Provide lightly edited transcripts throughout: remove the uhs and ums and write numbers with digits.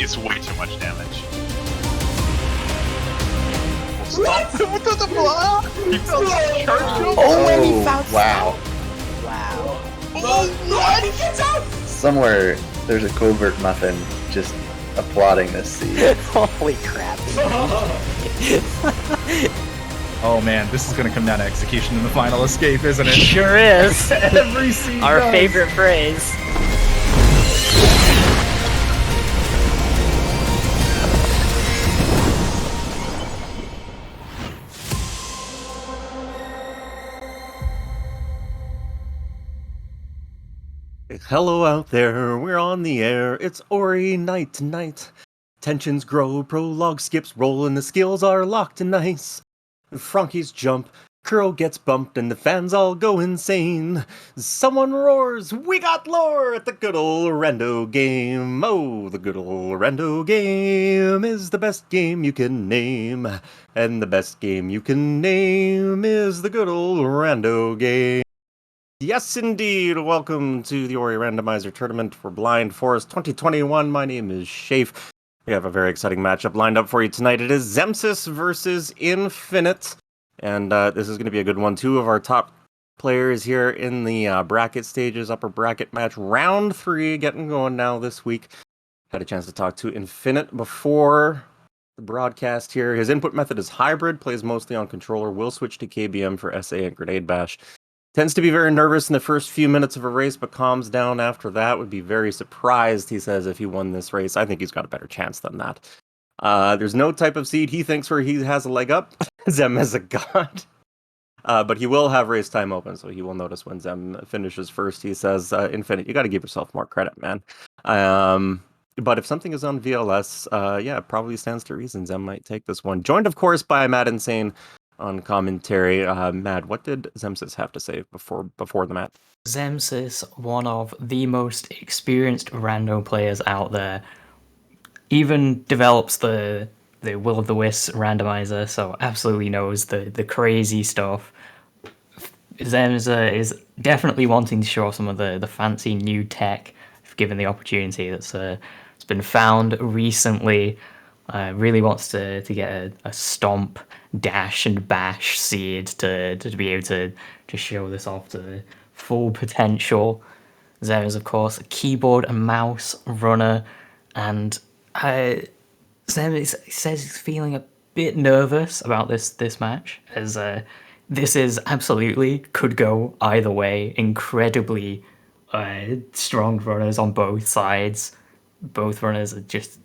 It's way too much damage. What? What the block? He fell charged him? And he found wow. Wow. Oh, what? He gets out! Somewhere there's a covert muffin just applauding this scene. Holy crap. Oh man, this is gonna come down to execution in the final escape, isn't it? Sure is. Every scene Our does. favorite phrase. Hello out there, we're on the air, it's Ori night tonight. Tensions grow, prologue skips roll, and the skills are locked and nice. Frankies jump, Kuro gets bumped, and the fans all go insane. Someone roars, we got lore at the good old Rando game. Oh, the good old Rando game is the best game you can name. And the best game you can name is the good old Rando game. Yes, indeed. Welcome to the Ori Randomizer Tournament for Blind Forest 2021. My name is Shafe. We have a very exciting matchup lined up for you tonight. It is Xemsys versus nfnite. And this is going to be a good one. Two of our top players here in the bracket stages, upper bracket match. Round 3 getting going now this week. Had a chance to talk to nfnite before the broadcast here. His input method is hybrid, plays mostly on controller, will switch to KBM for SA and Grenade Bash. Tends to be very nervous in the first few minutes of a race, but calms down after that. Would be very surprised, he says, if he won this race. I think he's got a better chance than that. There's no type of seed he thinks where he has a leg up. Zem is a god. But he will have race time open, so he will notice when Zem finishes first. He says, nfnite, you got to give yourself more credit, man. But if something is on VLS, yeah, it probably stands to reason Zem might take this one. Joined, of course, by Mad Insane on commentary. Mad, what did Xemsys have to say before the match? Xemsys, one of the most experienced rando players out there, even develops the Will of the Wisps randomizer, so absolutely knows the crazy stuff. Xemsys is definitely wanting to show off some of the fancy new tech, if given the opportunity. It's been found recently. Really wants to get a stomp, dash, and bash seed to be able to show this off to full potential. There is, of course, a keyboard and mouse runner, and Zem says he's feeling a bit nervous about this match, as this is absolutely could go either way. Incredibly strong runners on both sides. Both runners are just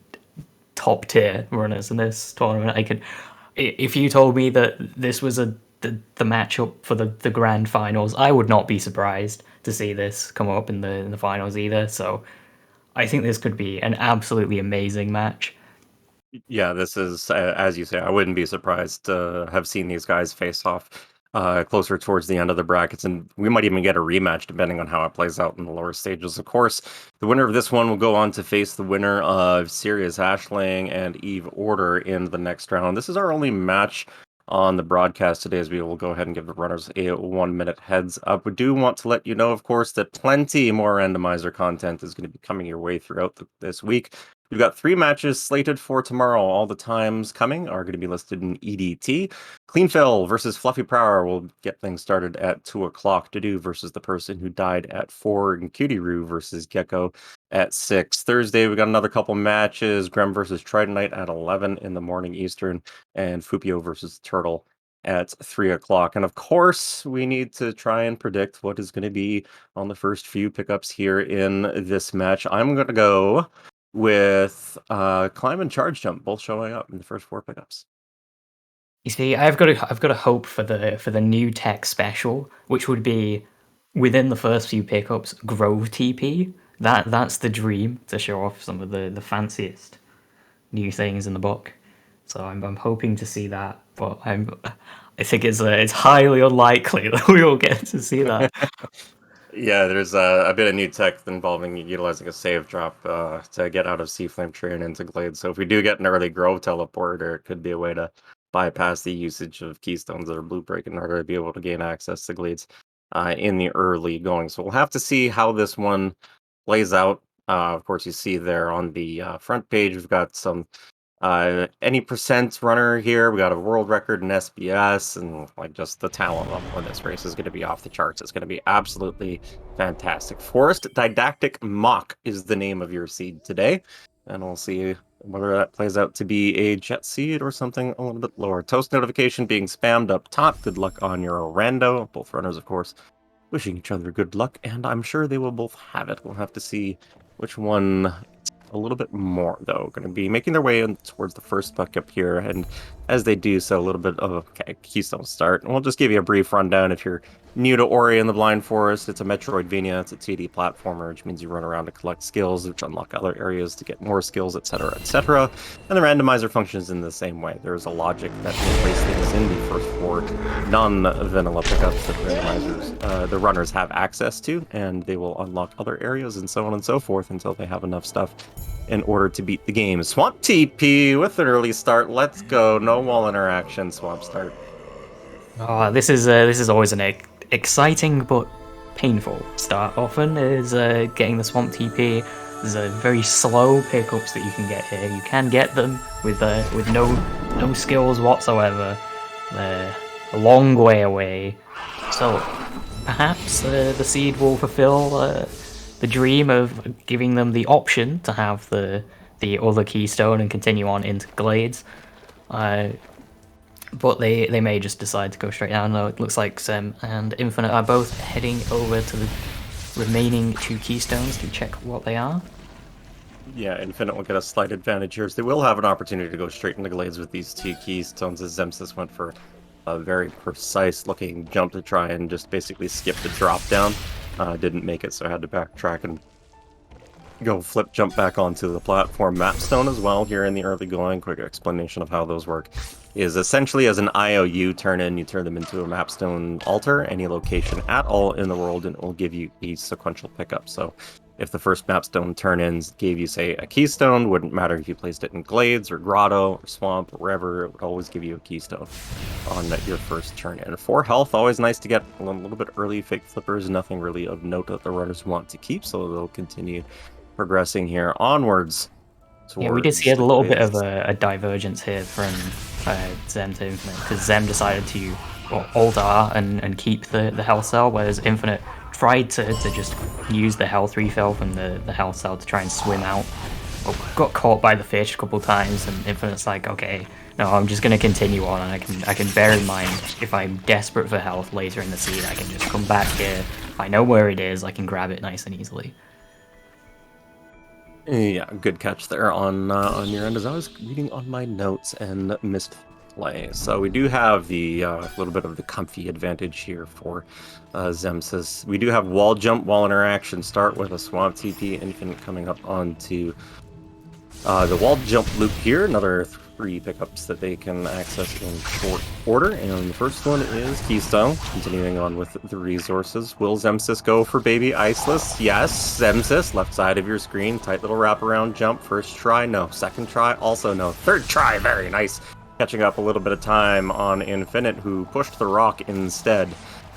top tier runners in this tournament. If you told me that this was the matchup for the grand finals, I would not be surprised to see this come up in the finals either. So I think this could be an absolutely amazing match. Yeah, this is, as you say, I wouldn't be surprised to have seen these guys face off closer towards the end of the brackets, and we might even get a rematch depending on how it plays out in the lower stages. Of course, the winner of this one will go on to face the winner of Sirius Ashling and Eve Order in the next round. This is our only match on the broadcast today, as we will go ahead and give the runners a 1-minute heads up. We do want to let you know, of course, that plenty more randomizer content is going to be coming your way throughout this week. We've got 3 matches slated for tomorrow. All the times coming are going to be listed in EDT. Cleanfell versus Fluffy Prower will get things started at 2 o'clock. Dedu versus the person who died at 4. And Cutieroo versus Gecko at 6. Thursday, we got another couple matches. Grem versus Tridentite at 11 in the morning Eastern. And Fupio versus Turtle at 3 o'clock. And of course, we need to try and predict what is going to be on the first few pickups here in this match. I'm going to go with Climb and Charge Jump both showing up in the first 4 pickups. You see, I've got a hope for the new tech special, which would be within the first few pickups, Grove TP. That's the dream, to show off some of the fanciest new things in the book. So I'm hoping to see that, but I think it's highly unlikely that we will get to see that. Yeah, there's a bit of new tech involving utilizing a save drop to get out of Sea Flame Tree and into Glade. So if we do get an early Grove teleporter, it could be a way to bypass the usage of keystones that are blue break in order to be able to gain access to Glades in the early going. So we'll have to see how this one plays out. Of course, you see there on the front page, we've got some any percent runner here. We got a world record in SBS, and like just the talent level in this race is going to be off the charts. It's going to be absolutely fantastic. Forest Didactic Mock is the name of your seed today, and we'll see whether that plays out to be a jet seed or something a little bit lower. Toast notification being spammed up top. Good luck on your rando. Both runners, of course, wishing each other good luck, and I'm sure they will both have it. We'll have to see which one a little bit more, though. Going to be making their way in towards the first puck up here, and as they do so, a little bit of a keystone start. And we'll just give you a brief rundown if you're new to Ori and the Blind Forest. It's a Metroidvania, it's a 2D platformer, which means you run around to collect skills, which unlock other areas to get more skills, etc., etc. And the randomizer functions in the same way. There's a logic that will place things in the first four non-vanilla pickups that randomizers, the runners have access to, and they will unlock other areas and so on and so forth until they have enough stuff in order to beat the game. Swamp TP with an early start. Let's go. No wall interaction. Swamp start. Oh, this is always an exciting but painful start. Often is getting the Swamp TP. There's a very slow pickups that you can get here. You can get them with no skills whatsoever. They're a long way away. So perhaps the seed will fulfill the dream of giving them the option to have the other keystone and continue on into Glades. But they may just decide to go straight down. Though it looks like Xem and Infinite are both heading over to the remaining two keystones to check what they are. Yeah, Infinite will get a slight advantage here. So they will have an opportunity to go straight into Glades with these two keystones, as Xemsys went for a very precise-looking jump to try and just basically skip the drop-down. Didn't make it, so I had to backtrack and go flip jump back onto the platform. Mapstone as well here in the early going. Quick explanation of how those work is essentially as an IOU turn in, you turn them into a mapstone altar, any location at all in the world, and it will give you a sequential pickup. So if the first mapstone turn-ins gave you, say, a keystone, wouldn't matter if you placed it in Glades or Grotto or Swamp or wherever, it would always give you a keystone on your first turn-in. 4 health, always nice to get a little bit early. Fake flippers, nothing really of note that the runners want to keep, so they'll continue progressing here onwards. Yeah, we did see a little bit of a divergence here from Xem to Infinite, because Xem decided to Alt R and keep the health cell, whereas Infinite tried to just use the health refill from the health cell to try and swim out. But got caught by the fish a couple times, and Infinite's like, okay, no, I'm just going to continue on, and I can bear in mind if I'm desperate for health later in the seed, I can just come back here. I know where it is, I can grab it nice and easily. Yeah, good catch there on your end, as I was reading on my notes and missed play. So we do have the little bit of the comfy advantage here for Xemsys. We do have wall jump, wall interaction start with a Swamp TP Infinite coming up onto the wall jump loop here. Another 3 pickups that they can access in short order, and the first one is Keystone. Continuing on with the resources, will Xemsys go for Baby Iceless? Yes, Xemsys, left side of your screen, tight little wraparound jump. First try, no. Second try, also no. Third try, very nice. Catching up a little bit of time on Infinite, who pushed the rock instead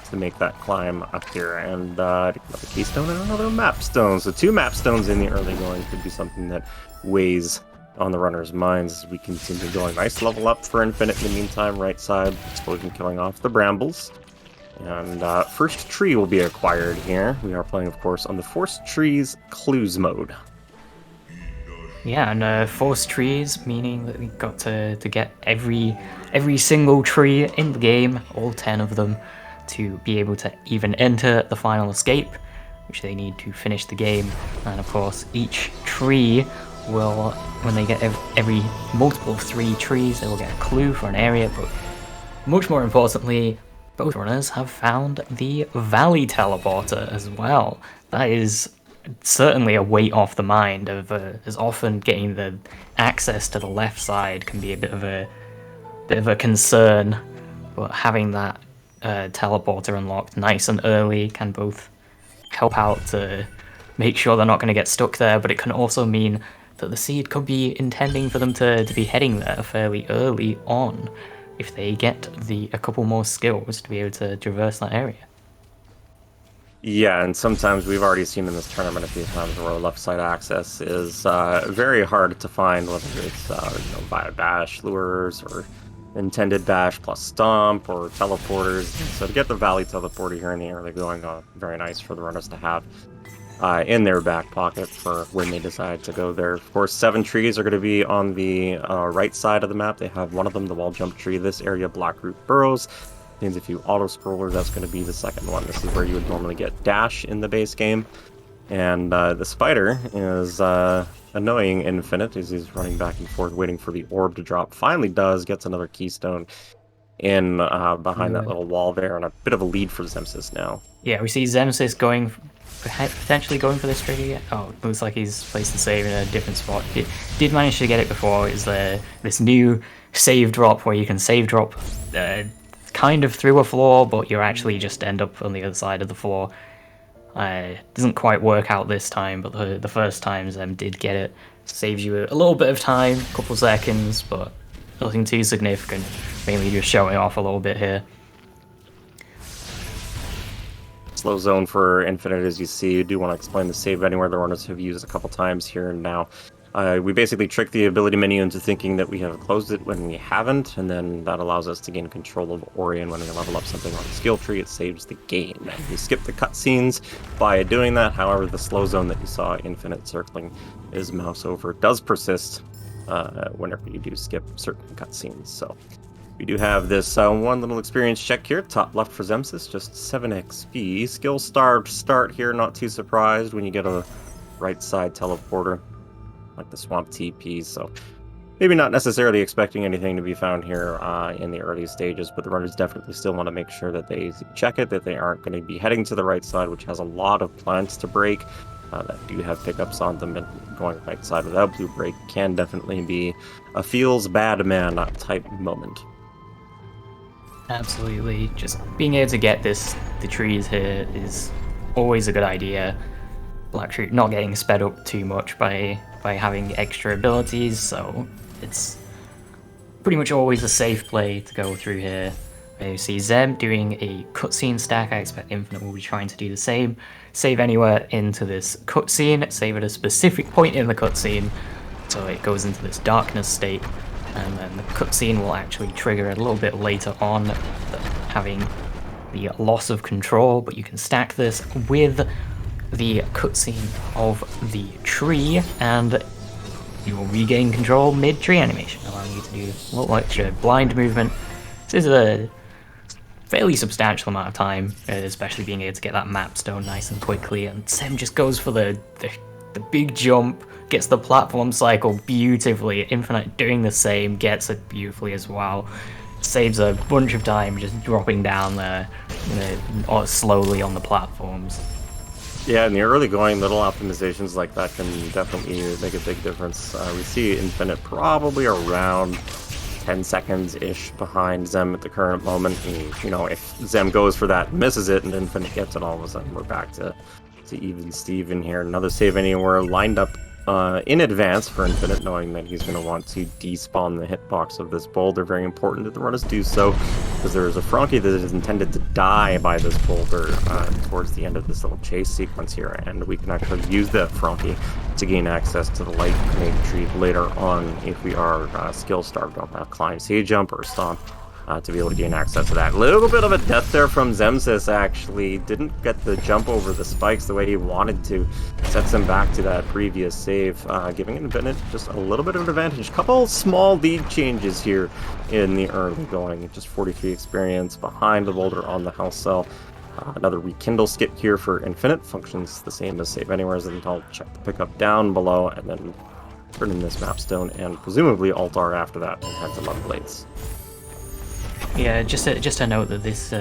to make that climb up here. And another Keystone and another Mapstone. So 2 Mapstones in the early going could be something that weighs on the runners' minds as we continue going. Nice level up for Infinite in the meantime. Right side, Explosion killing off the Brambles. And first tree will be acquired here. We are playing, of course, on the Forced Trees Clues mode. Yeah, and forced trees, meaning that we got to get every single tree in the game, all 10 of them, to be able to even enter the final escape, which they need to finish the game. And of course, each tree will, when they get every multiple of 3 trees, they will get a clue for an area, but much more importantly, both runners have found the Valley Teleporter as well. That is certainly a weight off the mind of as often getting the access to the left side can be a bit of a concern, but having that teleporter unlocked nice and early can both help out to make sure they're not going to get stuck there, but it can also mean that the seed could be intending for them to be heading there fairly early on if they get a couple more skills to be able to traverse that area. Yeah, and sometimes we've already seen in this tournament a few times where left side access is very hard to find, whether it's via bash lures or intended bash plus stomp or teleporters. So to get the valley teleporter here in the early going, very nice for the runners to have in their back pocket for when they decide to go there. Of course, 7 trees are going to be on the right side of the map. They have one of them, the wall jump tree. This area, Blackroot Burrows. Means if you auto-scroller, that's going to be the second one. This is where you would normally get dash in the base game. And the spider is annoying Infinite as he's running back and forth, waiting for the orb to drop. Finally does, gets another keystone in behind that little wall there, and a bit of a lead for Xemsys now. Yeah, we see Xemsys potentially going for this trigger yet. Oh, looks like he's placed the save in a different spot. Did manage to get it before. Is there this new save drop where you can save drop kind of through a floor, but you actually just end up on the other side of the floor. Doesn't quite work out this time, but the first times did get it. Saves you a little bit of time, a couple seconds, but nothing too significant. Mainly just showing off a little bit here. Slow zone for Infinite, as you see. You do want to explain the save anywhere the runners have used a couple times here and now. We basically trick the ability menu into thinking that we have closed it when we haven't, and then that allows us to gain control of Orion. When we level up something on the skill tree, it saves the game. We skip the cutscenes by doing that. However, the slow zone that you saw Infinite circling his mouse over does persist whenever you do skip certain cutscenes. So we do have this one little experience check here, top left for Xemsys, just 7 XP. Skill-starved start here, not too surprised when you get a right side teleporter like the Swamp TP, so maybe not necessarily expecting anything to be found here in the early stages, but the runners definitely still want to make sure that they check it, that they aren't going to be heading to the right side, which has a lot of plants to break that do have pickups on them, and going right side without blue break can definitely be a feels bad man type moment. Absolutely, just being able to get the trees here is always a good idea. Blackroot not getting sped up too much by having extra abilities, so it's pretty much always a safe play to go through here. You see Zem doing a cutscene stack. I expect Infinite will be trying to do the same. Save anywhere into this cutscene, save at a specific point in the cutscene, so it goes into this darkness state, and then the cutscene will actually trigger a little bit later on, having the loss of control, but you can stack this with the cutscene of the tree, and you will regain control mid-tree animation, allowing you to do a little extra blind movement. This is a fairly substantial amount of time, especially being able to get that map stone nice and quickly, and Sem just goes for the big jump, gets the platform cycle beautifully. Infinite doing the same, gets it beautifully as well. Saves a bunch of time just dropping down there slowly on the platforms. Yeah, in the early going, little optimizations like that can definitely make a big difference. We see Infinite probably around 10 seconds-ish behind Zem at the current moment. And, if Zem goes for that, misses it, and Infinite gets it, all of a sudden we're back to even Steven here. Another save anywhere lined up in advance for Infinite, knowing that he's going to want to despawn the hitbox of this boulder. Very important that the runners do so, because there is a Frankie that is intended to die by this boulder towards the end of this little chase sequence here, and we can actually use that Frankie to gain access to the light grenade tree later on if we are skill-starved on that climb, say jump, or stomp. To be able to gain access to that. Little bit of a death there from Xemsys, actually. Didn't get the jump over the spikes the way he wanted to. Sets him back to that previous save, giving Infinite just a little bit of an advantage. Couple small lead changes here in the early going. Just 43 experience behind the boulder on the house cell. Another rekindle skip here for Infinite. Functions the same as save anywheres, and I'll check the pickup down below, and then turn in this map stone, and presumably Alt-R after that, and head to Love Blades. Yeah, just a note that this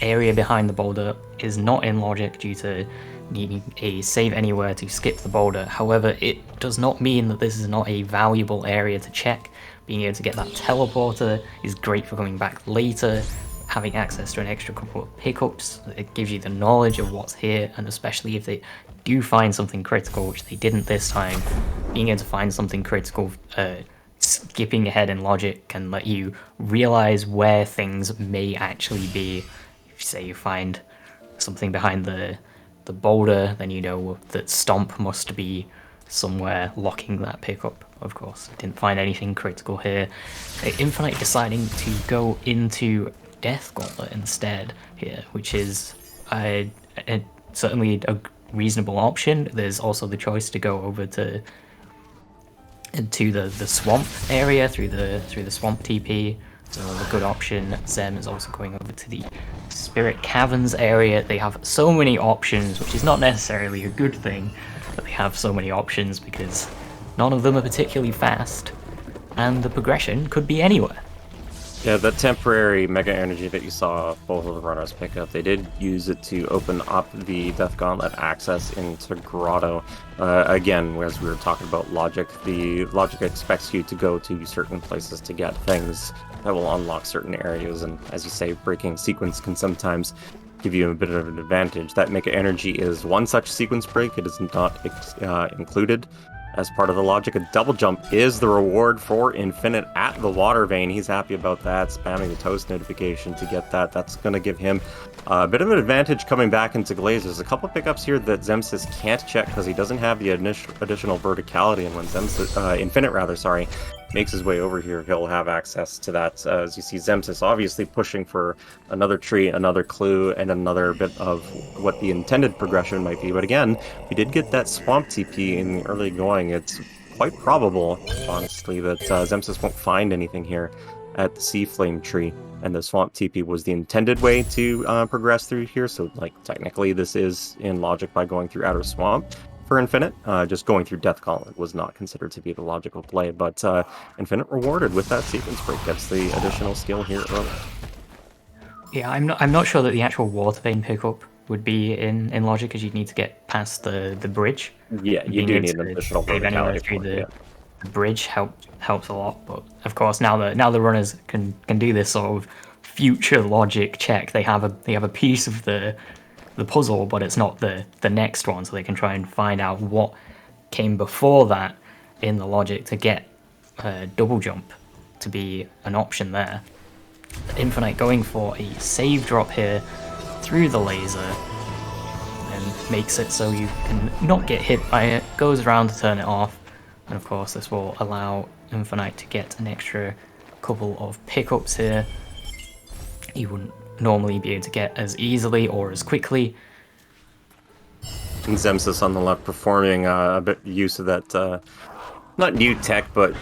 area behind the boulder is not in logic due to needing a save anywhere to skip the boulder. However, it does not mean that this is not a valuable area to check. Being able to get that teleporter is great for coming back later. Having access to an extra couple of pickups, it gives you the knowledge of what's here, and especially if they do find something critical, which they didn't this time, being able to find something critical skipping ahead in logic can let you realize where things may actually be. If, say, you find something behind the the boulder, then you know that Stomp must be somewhere locking that pickup. Of course, didn't find anything critical here. Infinite deciding to go into Death Gauntlet instead here, which is certainly a reasonable option. There's also the choice to go over to the swamp area through the swamp TP. So a good option. Zem is also going over to the Spirit Caverns area. They have so many options, which is not necessarily a good thing, but they have so many options because none of them are particularly fast, and the progression could be anywhere. Yeah, the temporary Mega Energy that you saw both of the runners pick up, they did use it to open up the Death Gauntlet access into Grotto. Again, as we were talking about logic, the logic expects you to go to certain places to get things that will unlock certain areas, and as you say, breaking sequence can sometimes give you a bit of an advantage. That Mega Energy is one such sequence break. It is not included as part of the logic. A double jump is the reward for Infinite at the water vein. He's happy about that, spamming the toast notification to get that. That's going to give him a bit of an advantage coming back into Glaze. There's a couple pickups here that Xemsys can't check because he doesn't have the additional verticality, and when Infinite makes his way over here, he'll have access to that. As you see, Xemsys obviously pushing for another tree, another clue, and another bit of what the intended progression might be. But again, we did get that Swamp TP in the early going. It's quite probable, honestly, that Xemsys won't find anything here at the Sea Flame tree. And the Swamp TP was the intended way to progress through here. So, like, technically, this is in logic by going through Outer Swamp. For Infinite, just going through Death Gauntlet was not considered to be the logical play, but Infinite rewarded with that sequence break, gets the additional skill here early. Yeah, I'm not sure that the actual water vein pickup would be in logic, because you'd need to get past the bridge. Yeah, you do need an additional verticality through for it, the bridge helps a lot, but of course now the runners can do this sort of future logic check. They have a piece of the puzzle, but it's not the next one, so they can try and find out what came before that in the logic to get a double jump to be an option there. Infinite going for a save drop here through the laser and makes it so you can not get hit by it, goes around to turn it off, and of course this will allow Infinite to get an extra couple of pickups here. You wouldn't normally be able to get as easily or as quickly. And Xemsys on the left performing a bit use of that, not new tech, but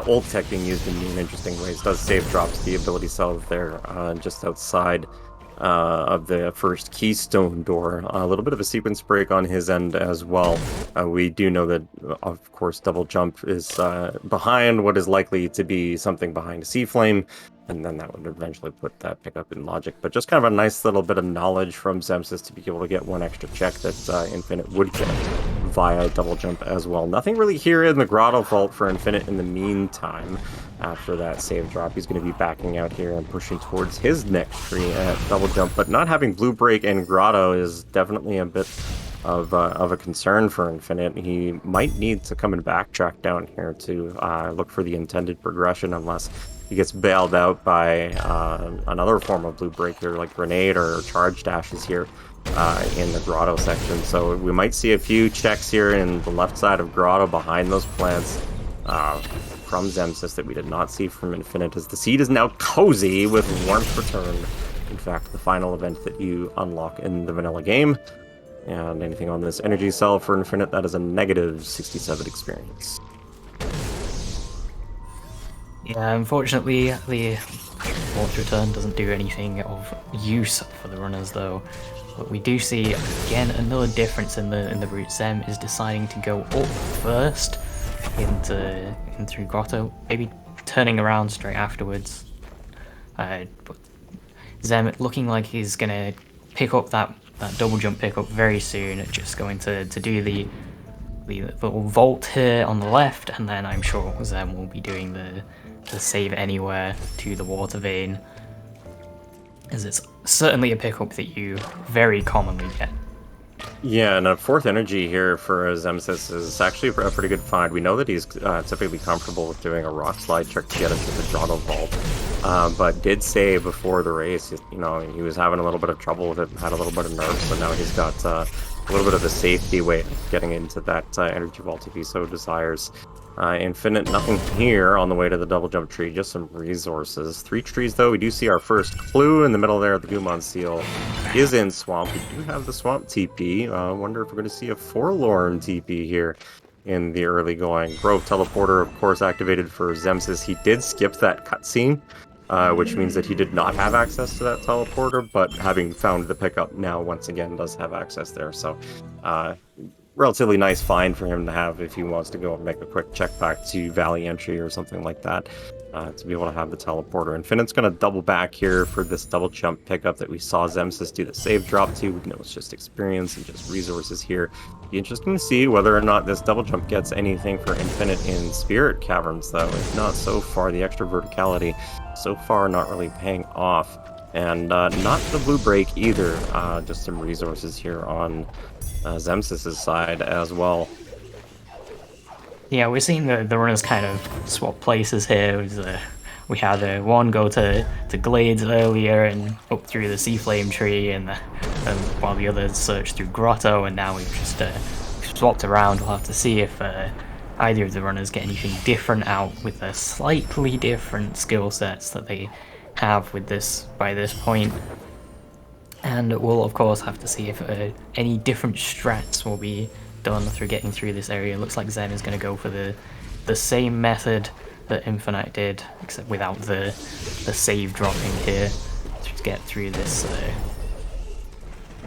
old tech being used in new and interesting ways. Does save drops the ability cell there just outside of the first keystone door. A little bit of a sequence break on his end as well. We do know that, of course, double jump is behind what is likely to be something behind a Sea Flame, and then that would eventually put that pickup in logic. But just kind of a nice little bit of knowledge from Xemsys to be able to get one extra check that Infinite would get via double jump as well. Nothing really here in the Grotto Vault for Infinite in the meantime. After that save drop, he's going to be backing out here and pushing towards his next tree at double jump. But not having Blue Break and Grotto is definitely a bit of a concern for Infinite. He might need to come and backtrack down here to look for the intended progression, unless he gets bailed out by another form of Blue Break here, like Grenade or Charge Dashes here in the Grotto section. So we might see a few checks here in the left side of Grotto behind those plants from Xemsys that we did not see from Infinite, as the seed is now cozy with Warmth Return. In fact, the final event that you unlock in the vanilla game. And anything on this energy cell for Infinite, that is a negative 67 experience. Yeah, unfortunately, the Warmth Return doesn't do anything of use for the runners, though. But we do see, again, another difference in the route. Zem is deciding to go up first in through Grotto, maybe turning around straight afterwards. But Zem looking like he's going to pick up that double jump pickup very soon, just going to do the little vault here on the left, and then I'm sure Zem will be doing the save anywhere to the water vein, as it's certainly a pickup that you very commonly get Yeah, and a fourth energy here for Xemsys is actually a pretty good find. We know that he's typically comfortable with doing a rock slide trick to get into the Grotto Vault, but did say before the race, you know, he was having a little bit of trouble with it, had a little bit of nerves, so now he's got a little bit of a safety way of getting into that energy vault if he so desires. Infinite, nothing here on the way to the double jump tree, just some resources. 3 trees though, we do see our first clue in the middle there. The Gumon Seal is in Swamp. We do have the Swamp TP. Wonder if we're going to see a Forlorn TP here in the early going. Grove Teleporter, of course, activated for Xemsys. He did skip that cutscene, which means that he did not have access to that teleporter, but having found the pickup now, once again, does have access there. So, relatively nice find for him to have if he wants to go and make a quick check back to Valley Entry or something like that, to be able to have the teleporter. Infinite's going to double back here for this double jump pickup that we saw Xemsys do the save drop to. We know it's just experience and just resources here. Be interesting to see whether or not this double jump gets anything for Infinite in Spirit Caverns, though. If not, so far, the extra verticality, so far not really paying off. And not the blue break either, just some resources here on Xemsys' side as well. Yeah, we're seeing the runners kind of swap places here. We had one go to Glades earlier and up through the Sea Flame tree, and while the others searched through Grotto, and now we've just swapped around. We'll have to see if either of the runners get anything different out with their slightly different skill sets that they have with this by this point. And we'll of course have to see if any different strats will be done through getting through this area. It looks like Zen is going to go for the same method that Infinite did, except without the save dropping here, to get through this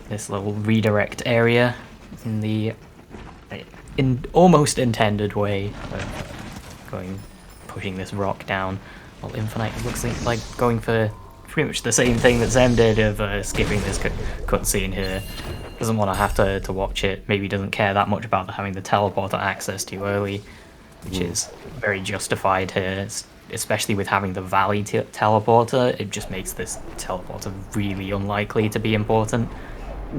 this little redirect area in the almost intended way of pushing this rock down. Well, Infinite looks like going for pretty much the same thing that Zem did of skipping this cutscene here. Doesn't want to have to watch it. Maybe doesn't care that much about having the teleporter access too early, which is very justified here, especially with having the Valley teleporter. It just makes this teleporter really unlikely to be important.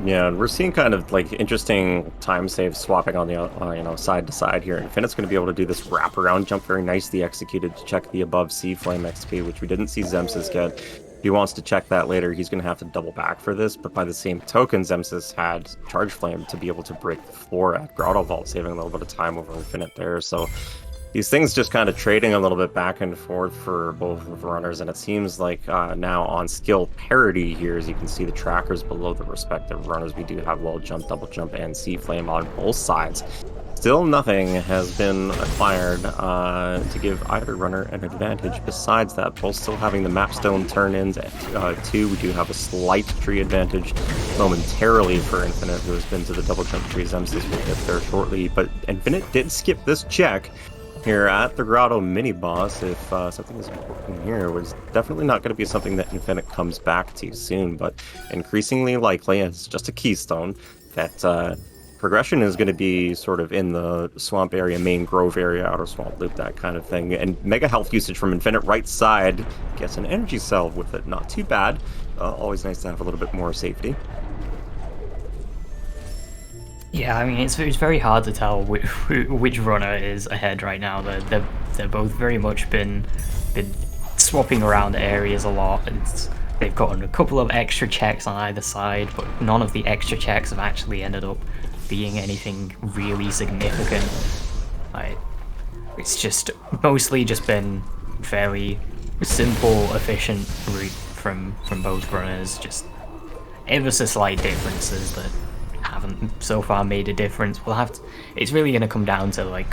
Yeah, and we're seeing kind of like interesting time save swapping on the side to side here. Infinite's going to be able to do this wraparound jump, very nicely executed to check the above Sea Flame XP, which we didn't see Xemsys get. If he wants to check that later, he's going to have to double back for this, but by the same token, Xemsys had Charge Flame to be able to break the floor at Grotto Vault, saving a little bit of time over Infinite there. So these things just kind of trading a little bit back and forth for both of the runners, and it seems like now on skill parity here, as you can see the trackers below the respective runners, we do have wall jump, double jump, and Sea Flame on both sides. Still nothing has been acquired to give either runner an advantage. Besides that, both still having the mapstone turn-ins at 2. We do have a slight tree advantage momentarily for Infinite, who has been to the double jump tree. Xemsys will get there shortly, but Infinite did skip this check here at the Grotto mini-boss. If something is important here, was definitely not going to be something that Infinite comes back to soon, but increasingly likely, it's just a keystone, that progression is going to be sort of in the swamp area, main grove area, outer swamp loop, that kind of thing. And mega health usage from Infinite right side gets an energy cell with it. Not too bad. Always nice to have a little bit more safety. Yeah, I mean, it's very hard to tell which runner is ahead right now. They're both very much been swapping around areas a lot, and they've gotten a couple of extra checks on either side, but none of the extra checks have actually ended up being anything really significant. It's just mostly just been fairly simple, efficient route from both runners, just ever so slight differences that haven't so far made a difference. It's really going to come down to like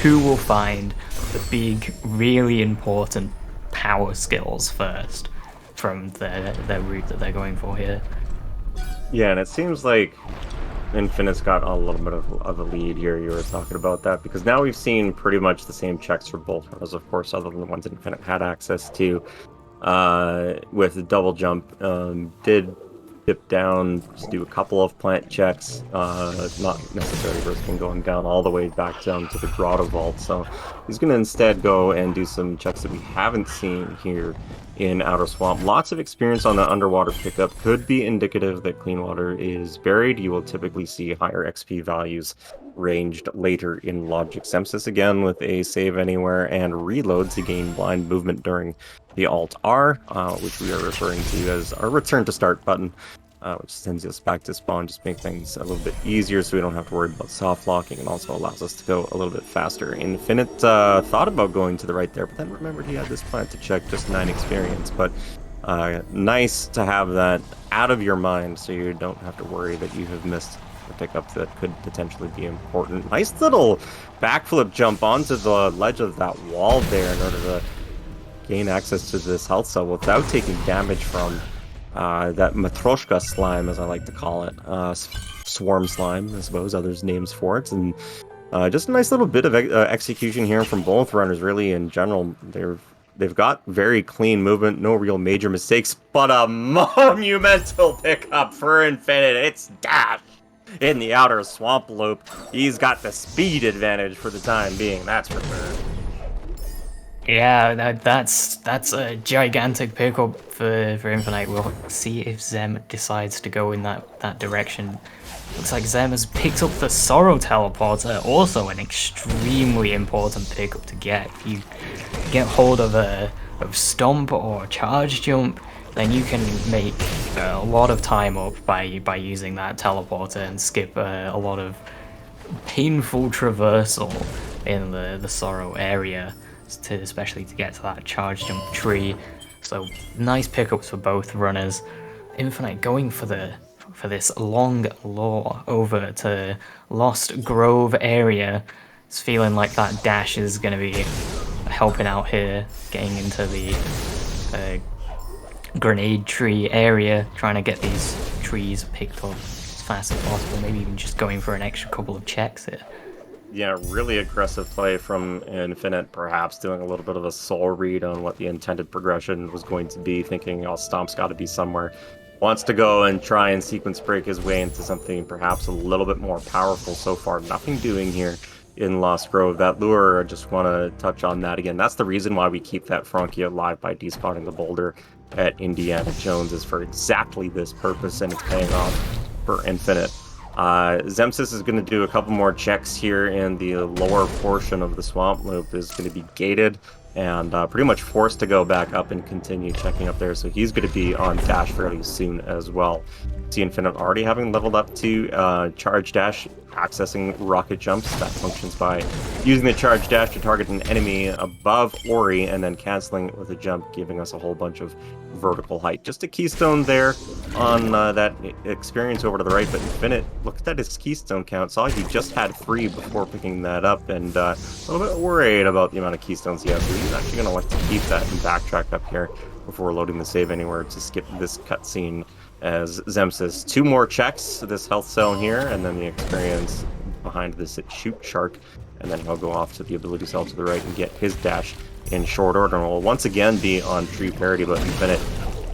who will find the big, really important power skills first from their route that they're going for here. Yeah, and it seems like Infinite's got a little bit of a lead here. You were talking about that, because now we've seen pretty much the same checks for both runners, of course, other than the ones Infinite had access to. With the double jump, did dip down to do a couple of plant checks, not necessarily risking going down all the way back down to the Grotto Vault. So He's going to instead go and do some checks that we haven't seen here in Outer Swamp. Lots of experience on the underwater pickup could be indicative that clean water is buried. You will typically see higher XP values ranged later in Logic. Xemsys again with a save anywhere and reload to gain blind movement during the Alt-R, which we are referring to as our return to start button, which sends us back to spawn, just make things a little bit easier so we don't have to worry about soft locking, and also allows us to go a little bit faster. Infinite thought about going to the right there, but then remembered he had this plant to check, just 9 experience, but nice to have that out of your mind so you don't have to worry that you have missed a pickup that could potentially be important. Nice little backflip jump onto the ledge of that wall there in order to gain access to this health cell without taking damage from that Matroshka slime, as I like to call it. Swarm slime, I suppose, others' names for it. And just a nice little bit of execution here from both runners, really, in general. They've got very clean movement, no real major mistakes, but a monumental pickup for Infinite. It's Dash in the Outer Swamp loop. He's got the speed advantage for the time being, that's for sure. Yeah, that's a gigantic pickup for Infinite. We'll see if Zem decides to go in that direction. Looks like Zem has picked up the Sorrow Teleporter, also an extremely important pickup to get. If you get hold of Stomp or Charge Jump, then you can make a lot of time up by using that teleporter and skip a lot of painful traversal in the Sorrow area, especially to get to that Charge Jump tree. So nice pickups for both runners. Infinite going for this long lure over to Lost Grove area. It's feeling like that dash is going to be helping out here, getting into the grenade tree area, trying to get these trees picked up as fast as possible, maybe even just going for an extra couple of checks here. Yeah, really aggressive play from Infinite, perhaps doing a little bit of a soul read on what the intended progression was going to be, thinking, oh, Stomp's got to be somewhere. Wants to go and try and sequence break his way into something perhaps a little bit more powerful. So far, nothing doing here in Lost Grove. That lure, I just want to touch on that again. That's the reason why we keep that Frankie alive by despawning the boulder at Indiana Jones, is for exactly this purpose, and it's paying off for Infinite. Xemsys is going to do a couple more checks here, in the lower portion of the swamp loop is going to be gated and pretty much forced to go back up and continue checking up there, so he's going to be on dash fairly soon as well. See Infinite already having leveled up to charge dash, accessing rocket jumps. That functions by using the charge dash to target an enemy above Ori and then canceling it with a jump, giving us a whole bunch of vertical height. Just a keystone there on that experience over to the right, but Infinite looked at his keystone count, saw he just had 3 before picking that up, and a little bit worried about the amount of keystones he has, so he's actually going to like to keep that and backtrack up here before loading the save anywhere to skip this cutscene. As Xemsys, 2 more checks, this health zone here, and then the experience behind this shoot shark, and then he'll go off to the ability cell to the right and get his dash in short order, and will once again be on tree parity, but Infinite,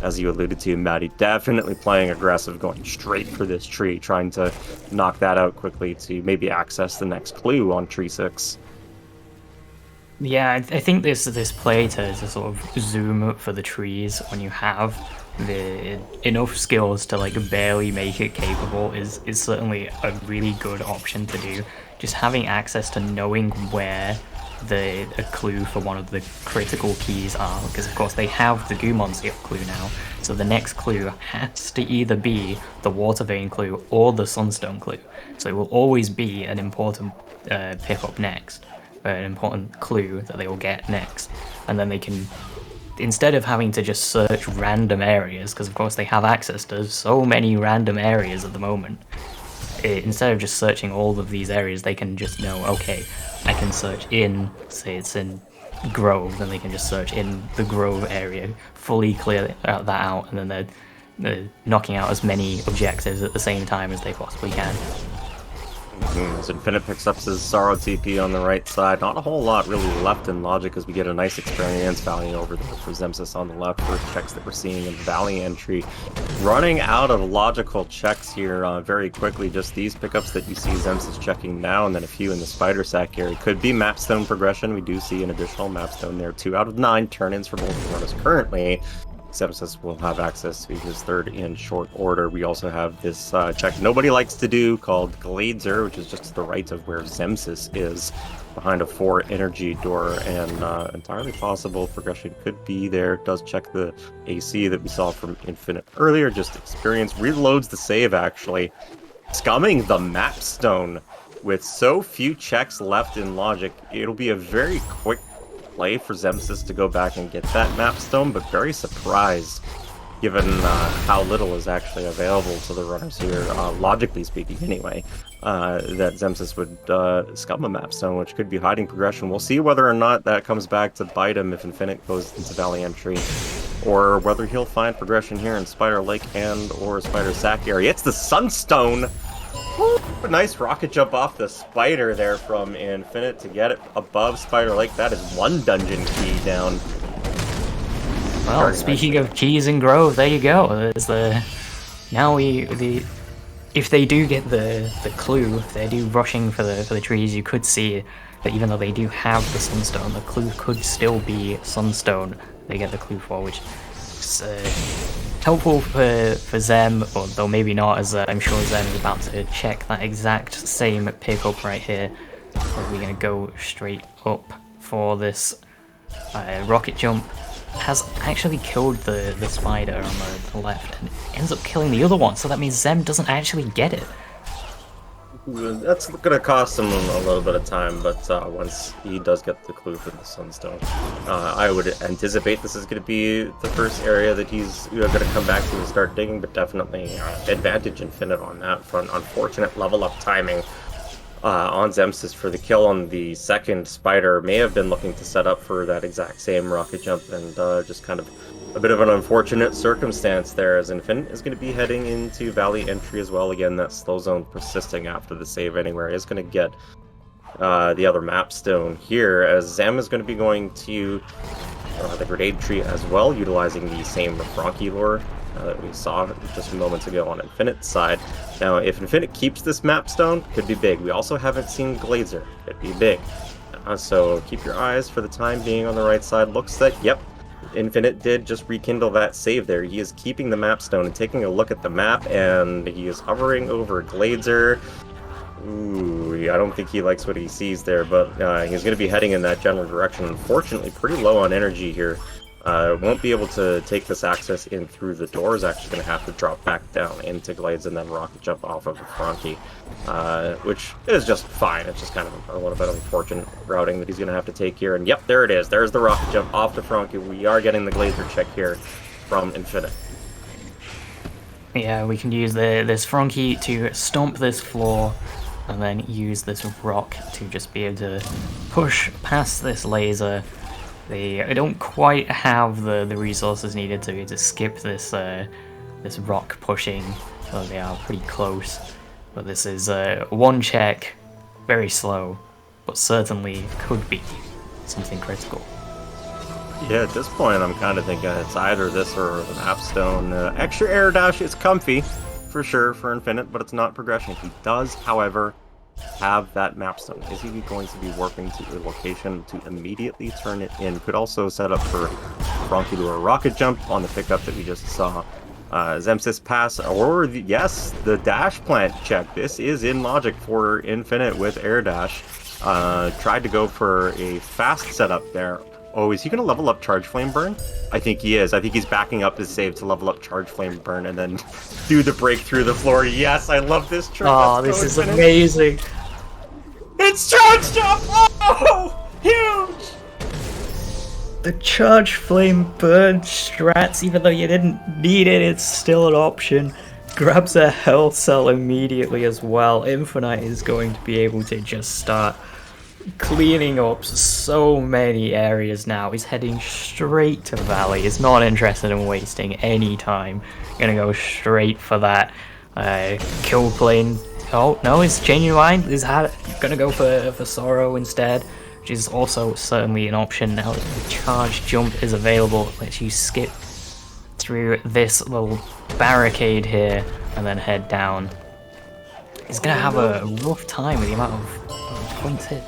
as you alluded to, Maddie, definitely playing aggressive, going straight for this tree, trying to knock that out quickly to maybe access the next clue on tree 6. Yeah, I think this play to sort of zoom up for the trees when you have the enough skills to like barely make it capable is certainly a really good option to do. Just having access to knowing where a clue for one of the critical keys are, because of course they have the Gumon Seal clue now, so the next clue has to either be the Water Vein clue or the Sunstone clue, so it will always be an important pickup next, an important clue that they will get next, and then they can, instead of having to just search random areas, because of course they have access to so many random areas at the moment, instead of just searching all of these areas, they can just know, okay, I can search in, say it's in Grove, then they can just search in the Grove area, fully clear that out, and then they're knocking out as many objectives at the same time as they possibly can. As Infinite picks up his Sorrow TP on the right side, not a whole lot really left in Logic as we get a nice experience value over there for Xemsys on the left for checks that we're seeing in the Valley entry. Running out of logical checks here very quickly, just these pickups that you see Xemsys checking now, and then a few in the Spider Sack area. Could be Mapstone progression. We do see an additional Mapstone there. 2 out of 9 turn-ins for both runners currently. Xemsys will have access to his third in short order. We also have this check nobody likes to do called Glazer, which is just to the right of where Xemsys is, behind a 4 energy door, and entirely possible progression could be there. It does check the AC that we saw from Infinite earlier, just experience, reloads the save actually, scumming the Mapstone. With so few checks left in Logic, it'll be a very quick play for Xemsys to go back and get that Mapstone, but very surprised given how little is actually available to the runners here, logically speaking anyway, that Xemsys would scum a Mapstone, which could be hiding progression. We'll see whether or not that comes back to bite him if Infinite goes into Valley entry, or whether he'll find progression here in Spider Lake and or Spider Sack area. It's the Sunstone! Woo! A nice rocket jump off the Spider there from Infinite to get it above Spider Lake. That is 1 dungeon key down. Well, Very speaking nice. of keys and grove, there you go. There's the if they do get the clue, if they do rushing for the trees, you could see that even though they do have the Sunstone, the clue could still be Sunstone. They get the clue for, which is helpful for Zem, although maybe not, as I'm sure Zem is about to check that exact same pickup right here. We're gonna go straight up for this rocket jump. Has actually killed the spider on the left and ends up killing the other one, so that means Zem doesn't actually get it. That's gonna cost him a little bit of time, but once he does get the clue for the Sunstone, I would anticipate this is gonna be the first area that he's gonna come back to and start digging, but definitely advantage Infinite on that front. Unfortunate level up timing on Xemsys for the kill on the second Spider. May have been looking to set up for that exact same rocket jump, and just kind of a bit of an unfortunate circumstance there, as Infinite is going to be heading into Valley entry as well. Again, that slow zone persisting after the save anywhere is going to get the other Mapstone here, as Zem is going to be going to the Grenade Tree as well, utilizing the same Frankie lure that we saw just moments ago on Infinite's side. Now, if Infinite keeps this Mapstone, could be big. We also haven't seen Glazer, could be big. So keep your eyes for the time being on the right side. Looks like, yep, Infinite did just rekindle that save there. He is keeping the Mapstone and taking a look at the map, and he is hovering over Glazer. Ooh, I don't think he likes what he sees there, but he's going to be heading in that general direction. Unfortunately, pretty low on energy here. Won't be able to take this access in through the door. Is actually going to have to drop back down into Glades and then rocket jump off of the Frankie, which is just fine. It's just kind of a little bit of unfortunate routing that he's going to have to take here. And yep, there it is. There's the rocket jump off the Frankie. We are getting the Glazer check here from Infinite. Yeah, we can use this Frankie to stomp this floor, and then use this rock to just be able to push past this laser. They don't quite have the resources needed to skip this this rock pushing, so they are pretty close. But this is one check, very slow, but certainly could be something critical. Yeah, at this point, I'm kind of thinking it's either this or the Mapstone. Extra air dash is comfy, for sure, for Infinite, but it's not progression. He does, however, have that Mapstone. Is he going to be warping to a location to immediately turn it in? Could also set up for Frankie to a rocket jump on the pickup that we just saw. Xemsys pass, or yes, the dash plant check. This is in Logic for Infinite with air dash. Tried to go for a fast setup there. Oh, is he going to level up Charge Flame Burn? I think he is. I think he's backing up his save to level up Charge Flame Burn and then do the break through the floor. Yes, I love this trick. Oh, this is amazing. It's Charge Jump! Oh, huge! The Charge Flame Burn strats, even though you didn't need it, it's still an option. Grabs a health cell immediately as well. Infinite is going to be able to just start cleaning up so many areas now. He's heading straight to Valley. He's not interested in wasting any time. Gonna go straight for that kill plane Oh no, he's changing mind. He's gonna go for Sorrow instead, which is also certainly an option now. The charge jump is available. Lets you skip through this little barricade here and then head down. He's gonna have a rough time with the amount of points hit.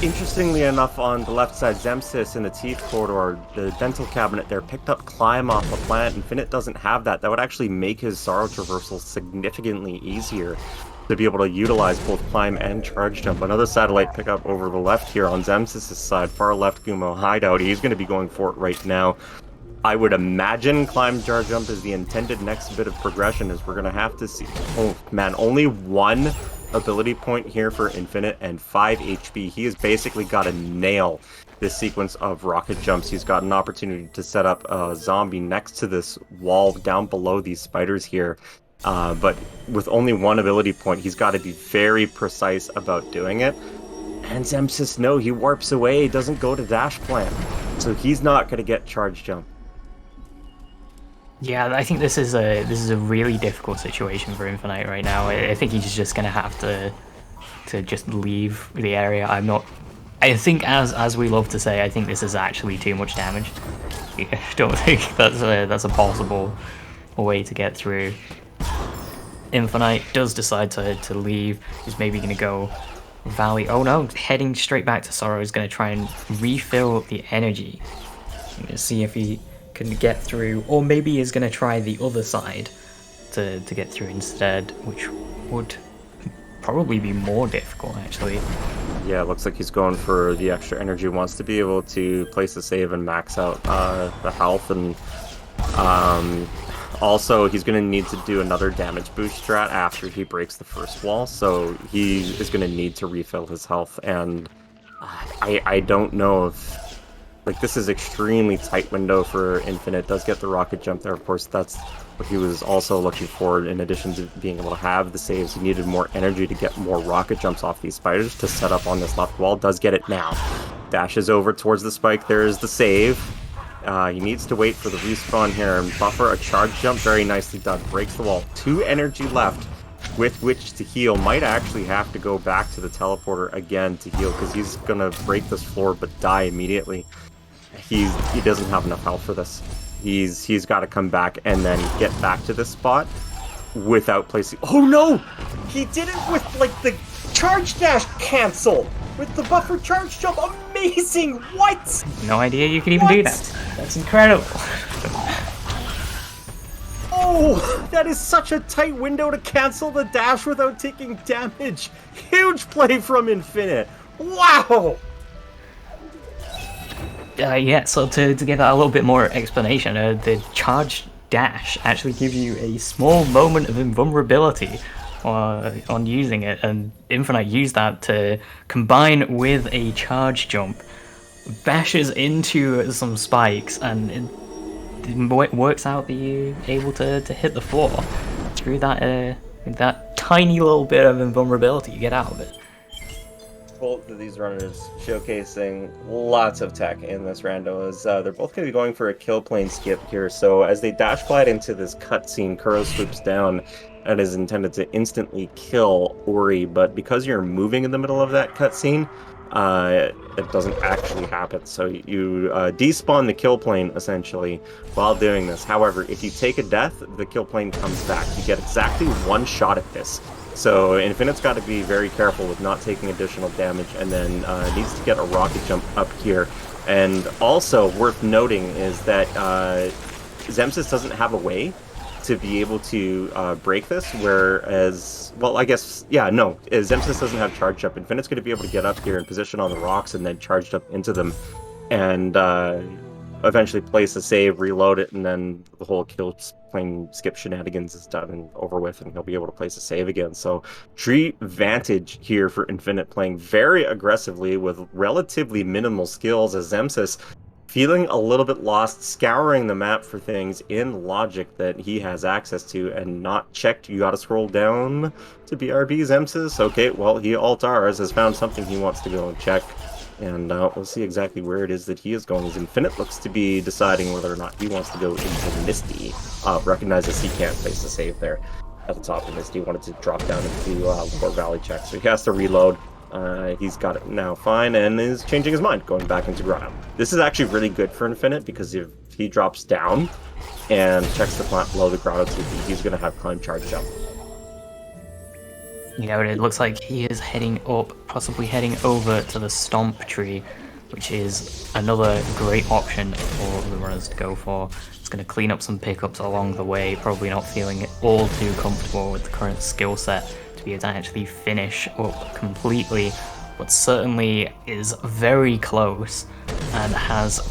Interestingly enough, on the left side, Xemsys in the Teeth Corridor, the dental cabinet there, picked up Climb off the plant. Infinite doesn't have that. That would actually make his Sorrow traversal significantly easier to be able to utilize both Climb and Charge Jump. Another satellite pickup over the left here on Xemsys' side, far left Gumo hideout. He's going to be going for it right now. I would imagine Climb, Charge Jump is the intended next bit of progression, as we're going to have to see. Oh man, only one ability point here for Infinite and 5 HP. He has basically got to nail this sequence of rocket jumps. He's got an opportunity to set up a zombie next to this wall down below these spiders here. But with only one ability point, he's got to be very precise about doing it. And Xemsys, no, he warps away, doesn't go to dash plant. So he's not going to get charge jump. Yeah, I think this is a really difficult situation for Infinite right now. I think he's just gonna have to just leave the area. I think, as we love to say, I think this is actually too much damage. I don't think that's a possible way to get through. Infinite does decide to leave. He's maybe gonna go Valley. Oh no, heading straight back to Sorrow. He's gonna try and refill the energy. See if he can get through, or maybe he's going to try the other side to get through instead, which would probably be more difficult, actually. Yeah, it looks like he's going for the extra energy, wants to be able to place a save and max out the health, and also he's going to need to do another damage boost strat after he breaks the first wall, so he is going to need to refill his health, and I don't know if... Like, this is extremely tight window for Infinite. Does get the rocket jump there, of course. That's what he was also looking for. In addition to being able to have the saves, he needed more energy to get more rocket jumps off these spiders to set up on this left wall. Does get it now. Dashes over towards the spike. There is the save. He needs to wait for the respawn here and buffer a charge jump. Very nicely done. Breaks the wall. 2 energy left with which to heal. Might actually have to go back to the teleporter again to heal, because he's going to break this floor but die immediately. He doesn't have enough health for this. He's got to come back and then get back to this spot without placing... Oh no! He did it with, like, the charge dash cancel! With the buffer charge jump! Amazing! What? No idea you can even do that. That's incredible. Oh! That is such a tight window to cancel the dash without taking damage! Huge play from Infinite! Wow! Yeah, so to give that a little bit more explanation, the charge dash actually gives you a small moment of invulnerability on using it, and Infinite used that to combine with a charge jump, bashes into some spikes, and it works out that you're able to hit the floor through that tiny little bit of invulnerability you get out of it. Both of these runners showcasing lots of tech in this rando, as they're both going to be going for a kill plane skip here. So as they dash glide into this cutscene, Kuro swoops down and is intended to instantly kill Ori, but because you're moving in the middle of that cutscene, it doesn't actually happen. So you despawn the kill plane essentially while doing this. However, if you take a death, the kill plane comes back. You get exactly 1 shot at this. So Infinite's got to be very careful with not taking additional damage, and then needs to get a rocket jump up here. And also worth noting is that Xemsys doesn't have a way to be able to break this, whereas, well, I guess, yeah, no, Xemsys doesn't have charge up. Infinite's going to be able to get up here and position on the rocks and then charge up into them, and eventually place a save, reload it, and then the whole kill plane skip shenanigans is done and over with, and he'll be able to place a save again. So tree vantage here for Infinite, playing very aggressively with relatively minimal skills, as Xemsys feeling a little bit lost, scouring the map for things in logic that he has access to and not checked. You gotta scroll down to BRB, Xemsys. Okay, well, he Altars has found something he wants to go and check. And we'll see exactly where it is that he is going. As Infinite looks to be deciding whether or not he wants to go into Misty. Recognizes he can't place a save there. at the top of Misty. He wanted to drop down into lower valley check, so he has to reload. He's got it now fine and is changing his mind, going back into Grotto. This is actually really good for Infinite because if he drops down and checks the plant below the Grotto TP, he's going to have climb, charge, jump. Yeah, but it looks like he is heading up, possibly heading over to the Stomp Tree, which is another great option for the runners to go for. It's going to clean up some pickups along the way, probably not feeling all too comfortable with the current skill set to be able to actually finish up completely, but certainly is very close and has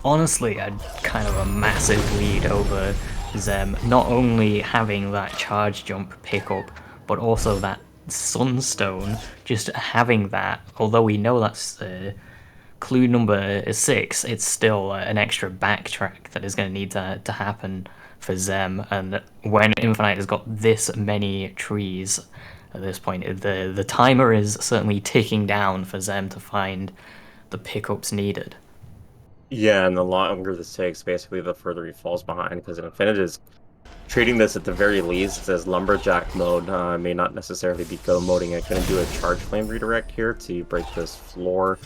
honestly a kind of a massive lead over Xem, not only having that charge jump pickup, but also that Sunstone, just having that, although we know that's clue number 6, it's still an extra backtrack that is going to need to happen for Xem, and when Infinite has got this many trees at this point, the timer is certainly ticking down for Xem to find the pickups needed. Yeah, and the longer this takes, basically the further he falls behind, because Infinite is treating this at the very least as lumberjack mode. May not necessarily be go moding it. Going to do a charge flame redirect here to break this floor.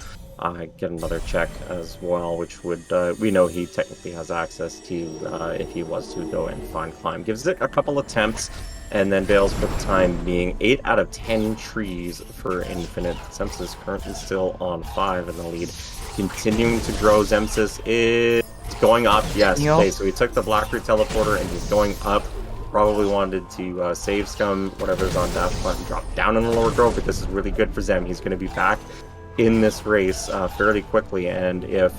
Get another check as well, which would we know he technically has access to if he was to go and find climb. Gives it a couple attempts and then bails for the time being. 8 out of 10 trees for Infinite. Xemsys currently still on 5 in the lead. Continuing to grow. Xemsys is going up, yes. Yep. Okay, so he took the Blackroot teleporter and he's going up. Probably wanted to save Scum, whatever's on Dash Plant, and drop down in the lower grove, but this is really good for Xem. He's going to be back in this race fairly quickly, and if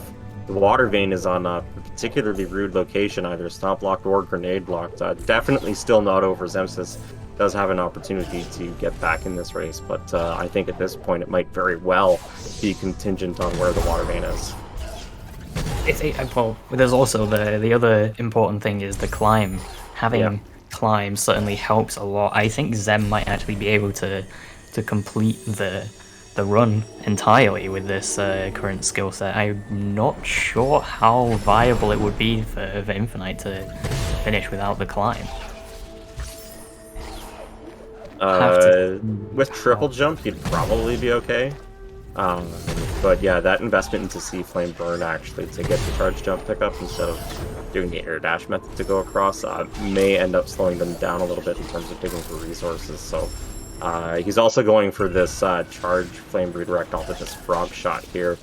the water vein is on a particularly rude location, either stomp blocked or grenade blocked, definitely still not over. Xemsys does have an opportunity to get back in this race, but I think at this point it might very well be contingent on where the water vein is. Well, there's also the other important thing is the climb. Having climb certainly helps a lot. I think Xem might actually be able to complete the run entirely with this current skill set. I'm not sure how viable it would be for Infinite to finish without the climb. With triple jump, he'd probably be okay. But yeah, that investment into Sea Flame Burn actually to get the charge jump pickup instead of doing the air dash method to go across may end up slowing them down a little bit in terms of digging for resources. So he's also going for this charge flame redirect off of this frog shot here,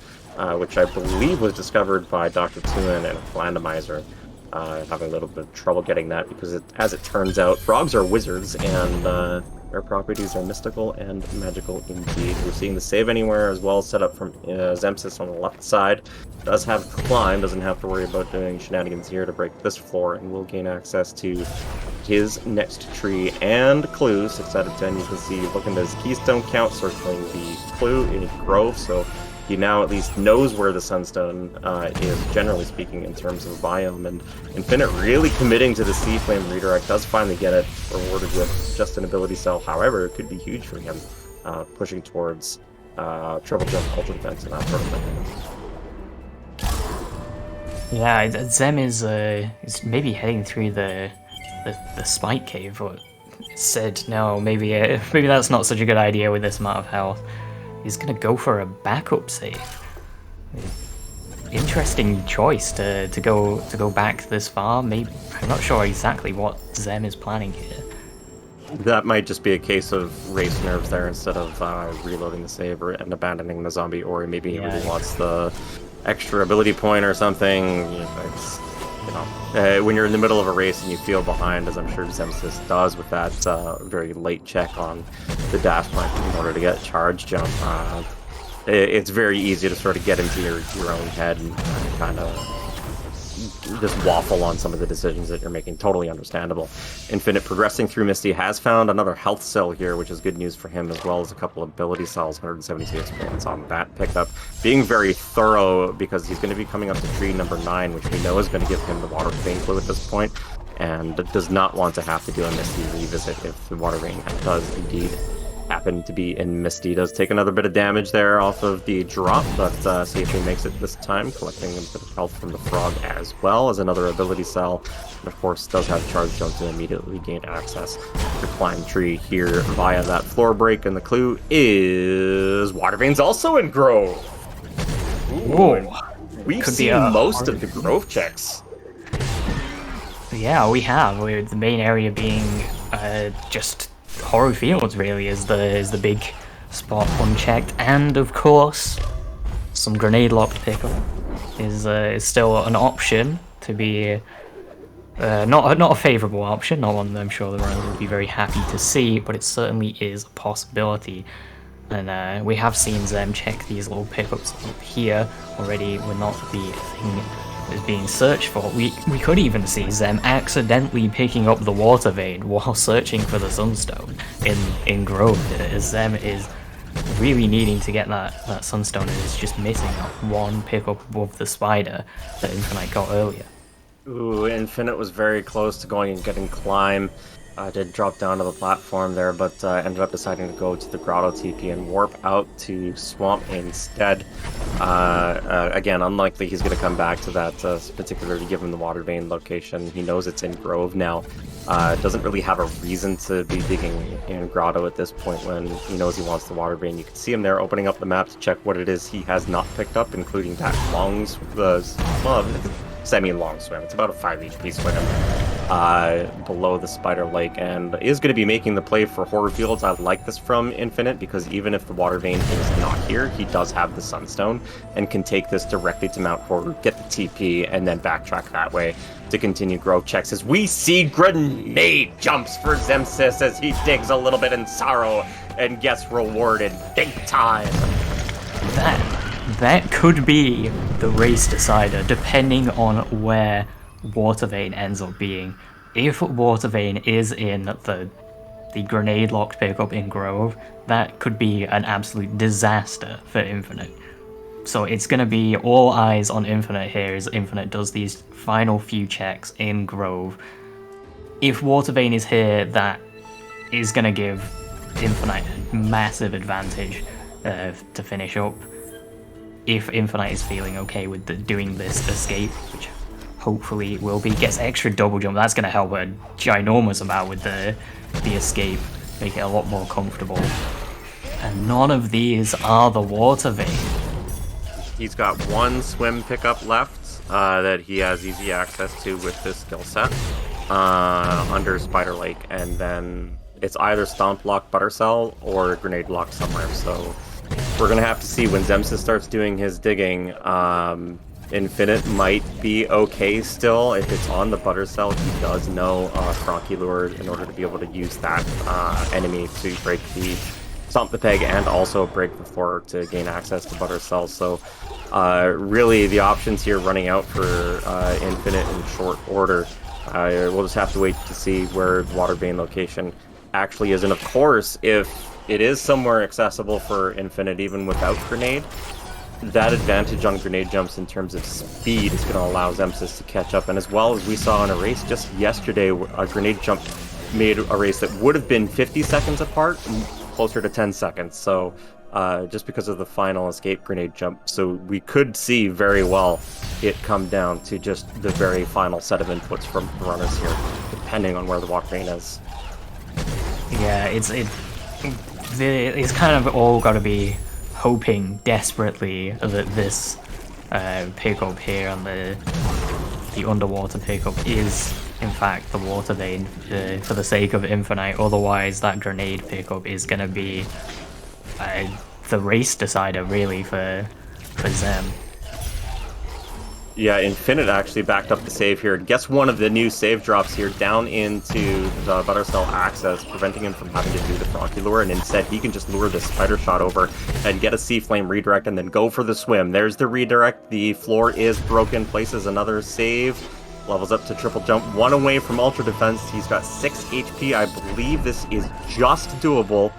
which I believe was discovered by Dr. Tuin and Randomizer. Having a little bit of trouble getting that because, as it turns out, frogs are wizards and their properties are mystical and magical indeed. We're seeing the save anywhere as well set up from Xemsys on the left side. Does have climb, doesn't have to worry about doing shenanigans here to break this floor, and will gain access to his next tree and clue. 6 out of 10, you can see looking at his keystone count, circling the clue in Grove, so he now at least knows where the Sunstone is, generally speaking, in terms of biome. And Infinite really committing to the Sea Flame redirect, does finally get it rewarded with just an ability cell. However, it could be huge for him, pushing towards triple jump, ultra defense, and that sort of thing. Yeah, Xem is maybe heading through the spike cave, but said no, maybe that's not such a good idea with this amount of health. He's gonna go for a backup save. Interesting choice to go back this far. Maybe I'm not sure exactly what Xem is planning here. That might just be a case of race nerves there instead of reloading the save and abandoning the zombie, or maybe he really wants the extra ability point or something. It's, when you're in the middle of a race and you feel behind, as I'm sure Xemsys does with that very late check on the dash point in order to get charge jump, it's very easy to sort of get into your own head and kind of just waffle on some of the decisions that you're making. Totally understandable. Infinite progressing through Misty has found another health cell here, which is good news for him, as well as a couple of ability cells, 172 experience on that pickup. Being very thorough because he's going to be coming up to tree number 9, which we know is going to give him the water vein clue at this point, and does not want to have to do a Misty revisit if the water vein does indeed happened to be in Misty. Does take another bit of damage there off of the drop, but see if he makes it this time, collecting a bit of health from the frog as well as another ability cell. And of course, does have charge jump to immediately gain access to climb tree here via that floor break. And the clue is Water Veins also in Grove. Ooh, and we've seen most of the Grove checks. Yeah, we have. With the main area being just Horror Fields, really, is the big spot unchecked, and of course, some grenade locked pickup is still an option to be. Not a favourable option, not one that I'm sure the runners would be very happy to see, but it certainly is a possibility. And we have seen them check these little pickups up here already. We're not the thing that is being searched for. We could even see them accidentally picking up the water vein while searching for the sunstone in Grove, as them is really needing to get that sunstone and is just missing that one pickup above the spider that Infinite got earlier. Ooh, Infinite was very close to going and getting Climb. Did drop down to the platform there, but ended up deciding to go to the Grotto TP and warp out to Swamp instead. Again, unlikely he's going to come back to that, particularly given the Water Vein location. He knows it's in Grove now. Doesn't really have a reason to be digging in Grotto at this point when he knows he wants the Water Vein. You can see him there opening up the map to check what it is he has not picked up, including that semi-long swim. It's about a 5 HP swim below the Spider Lake, and is going to be making the play for Horror Fields. I like this from Infinite, because even if the Water Vein is not here, he does have the Sunstone and can take this directly to Mount Horror, get the TP, and then backtrack that way to continue Grove checks, as we see grenade jumps for Xemsys as he digs a little bit in sorrow and gets rewarded big time. That could be the race decider, depending on where Water Vein ends up being. If Water Vein is in the grenade locked pickup in Grove, that could be an absolute disaster for Infinite. So it's going to be all eyes on Infinite here as Infinite does these final few checks in Grove. If Water Vein is here, that is going to give Infinite a massive advantage to finish up. If Infinite is feeling okay with doing this escape, which hopefully it will be, gets extra double jump, that's going to help a ginormous amount with the escape, make it a lot more comfortable. And none of these are the Water Vein. He's got one swim pickup left that he has easy access to with this skill set under Spider Lake, and then it's either Stomp Lock Buttercell or Grenade Lock somewhere, so we're going to have to see when Xemsys starts doing his digging. Infinite might be okay still. If it's on the Buttercell, he does know Cronky Lure in order to be able to use that enemy to break the Stomp the Peg and also break the floor to gain access to Buttercell. So really the options here running out for Infinite in short order. We'll just have to wait to see where the Water Vein location actually is. And of course, if it is somewhere accessible for Infinite even without Grenade, that advantage on grenade jumps in terms of speed is going to allow Xemsys to catch up. And as well as we saw in a race just yesterday, a grenade jump made a race that would have been 50 seconds apart closer to 10 seconds. So just because of the final escape grenade jump. So we could see very well it come down to just the very final set of inputs from the runners here, depending on where the Water Vein is. Yeah, it's kind of all got to be hoping desperately that this pickup here on the underwater pickup is in fact the Water Vein for the sake of Infinite. Otherwise that grenade pickup is going to be the race decider really for Zem. Yeah, Infinite actually backed up the save here. Guess one of the new save drops here down into the Buttercell access, preventing him from having to do the Cronky Lure, and instead he can just lure the Spider Shot over and get a Sea Flame redirect and then go for the swim. There's the redirect. The floor is broken. Places another save. Levels up to triple jump. One away from Ultra Defense. He's got 6 HP. I believe this is just doable.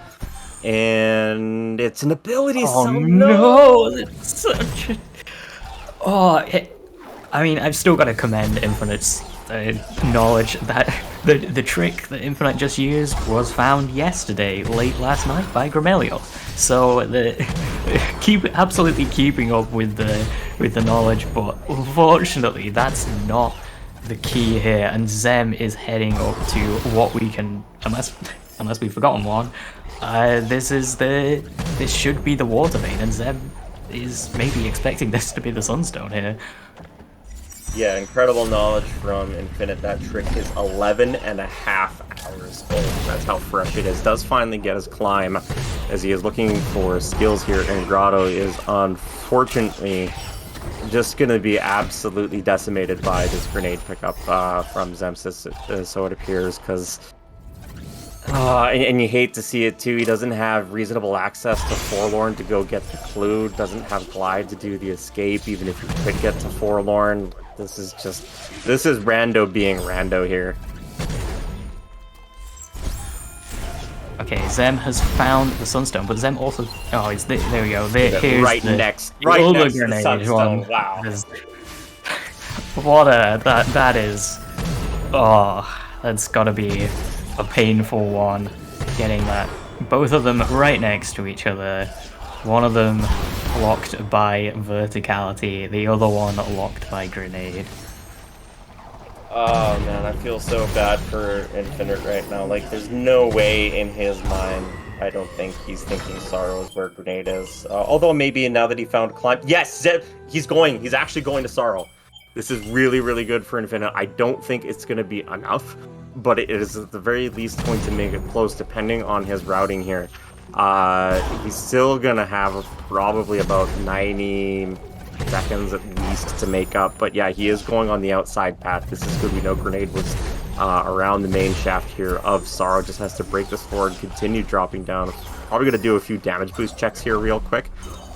And it's an ability. Oh so no! That's such a... Oh, I mean, I've still got to commend Infinite's knowledge that the trick that Infinite just used was found yesterday, late last night, by Gramelio. So absolutely keeping up with the knowledge, but unfortunately that's not the key here. And Xem is heading up to what we can, unless we've forgotten one. This should be the water vein, and Xem is maybe expecting this to be the sunstone here. Yeah, incredible knowledge from Infinite. That trick is 11.5 hours old. That's how fresh it is. Does finally get his climb as he is looking for skills here, and Grotto is unfortunately just going to be absolutely decimated by this grenade pickup from Xemsys, so it appears, because... and you hate to see it too. He doesn't have reasonable access to Forlorn to go get the clue. Doesn't have glide to do the escape, even if he could get to Forlorn. This is Rando being Rando here. Okay, Xem has found the sunstone, but Xem also... Oh, there we go. Here's right the next to the sunstone. One. Wow. What that is... Oh, that's gotta be a painful one. Getting that. Both of them right next to each other. One of them locked by verticality, the other one locked by grenade. Oh man, I feel so bad for Infinite right now. Like, there's no way in his mind, I don't think he's thinking Sorrow is where grenade is. Although maybe now that he found Climb... Yes! He's actually going to Sorrow. This is really, really good for Infinite. I don't think it's going to be enough, but it is at the very least going to make it close, depending on his routing here. He's still gonna have probably about 90 seconds at least to make up, but yeah, he is going on the outside path. This is good. We know grenade was around the main shaft here of Sorrow. Just has to break this forward, continue dropping down. Probably gonna do a few damage boost checks here real quick,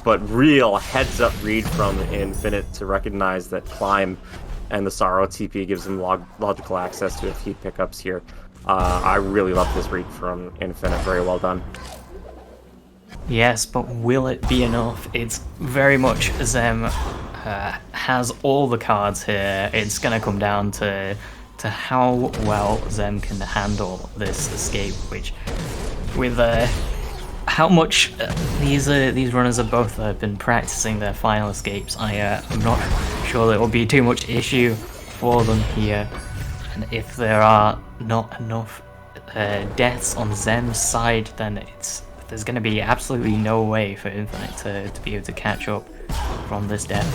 but real heads up read from Infinite to recognize that Climb and the Sorrow TP gives him logical access to a few pickups here. I really love this read from Infinite. Very well done. Yes, but will it be enough? It's very much Xem has all the cards here. It's gonna come down to how well Xem can handle this escape, which with how much these runners have both been practicing their final escapes, I'm not sure there will be too much issue for them here. And if there are not enough deaths on Zem's side, then there's going to be absolutely no way for Infinite to be able to catch up from this death.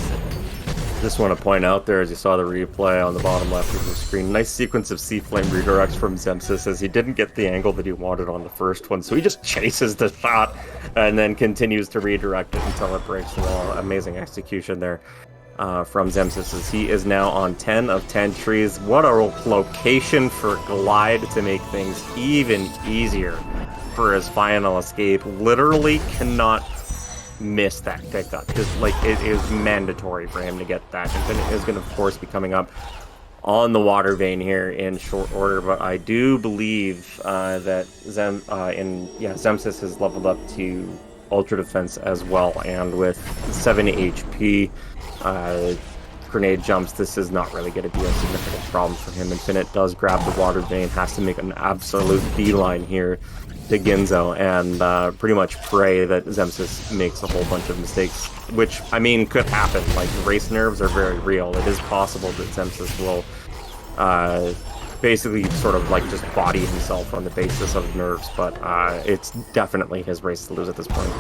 Just want to point out there, as you saw the replay on the bottom left of the screen, nice sequence of C-Flame redirects from Xemsys, as he didn't get the angle that he wanted on the first one, so he just chases the shot and then continues to redirect it until it breaks the wall. Amazing execution there from Xemsys, as he is now on 10 of 10 trees. What a location for Glide to make things even easier for his final escape. Literally cannot miss that pickup, because like it is mandatory for him to get that. Infinite is going to of course be coming up on the water vein here in short order, but I do believe that Xemsys has leveled up to Ultra Defense as well, and with 7 HP grenade jumps, this is not really going to be a significant problem for him. Infinite does grab the water vein, has to make an absolute beeline here to Ginzo, and pretty much pray that Xemsys makes a whole bunch of mistakes, which, I mean, could happen. Like, race nerves are very real. It is possible that Xemsys will basically sort of like just body himself on the basis of nerves, but it's definitely his race to lose at this point.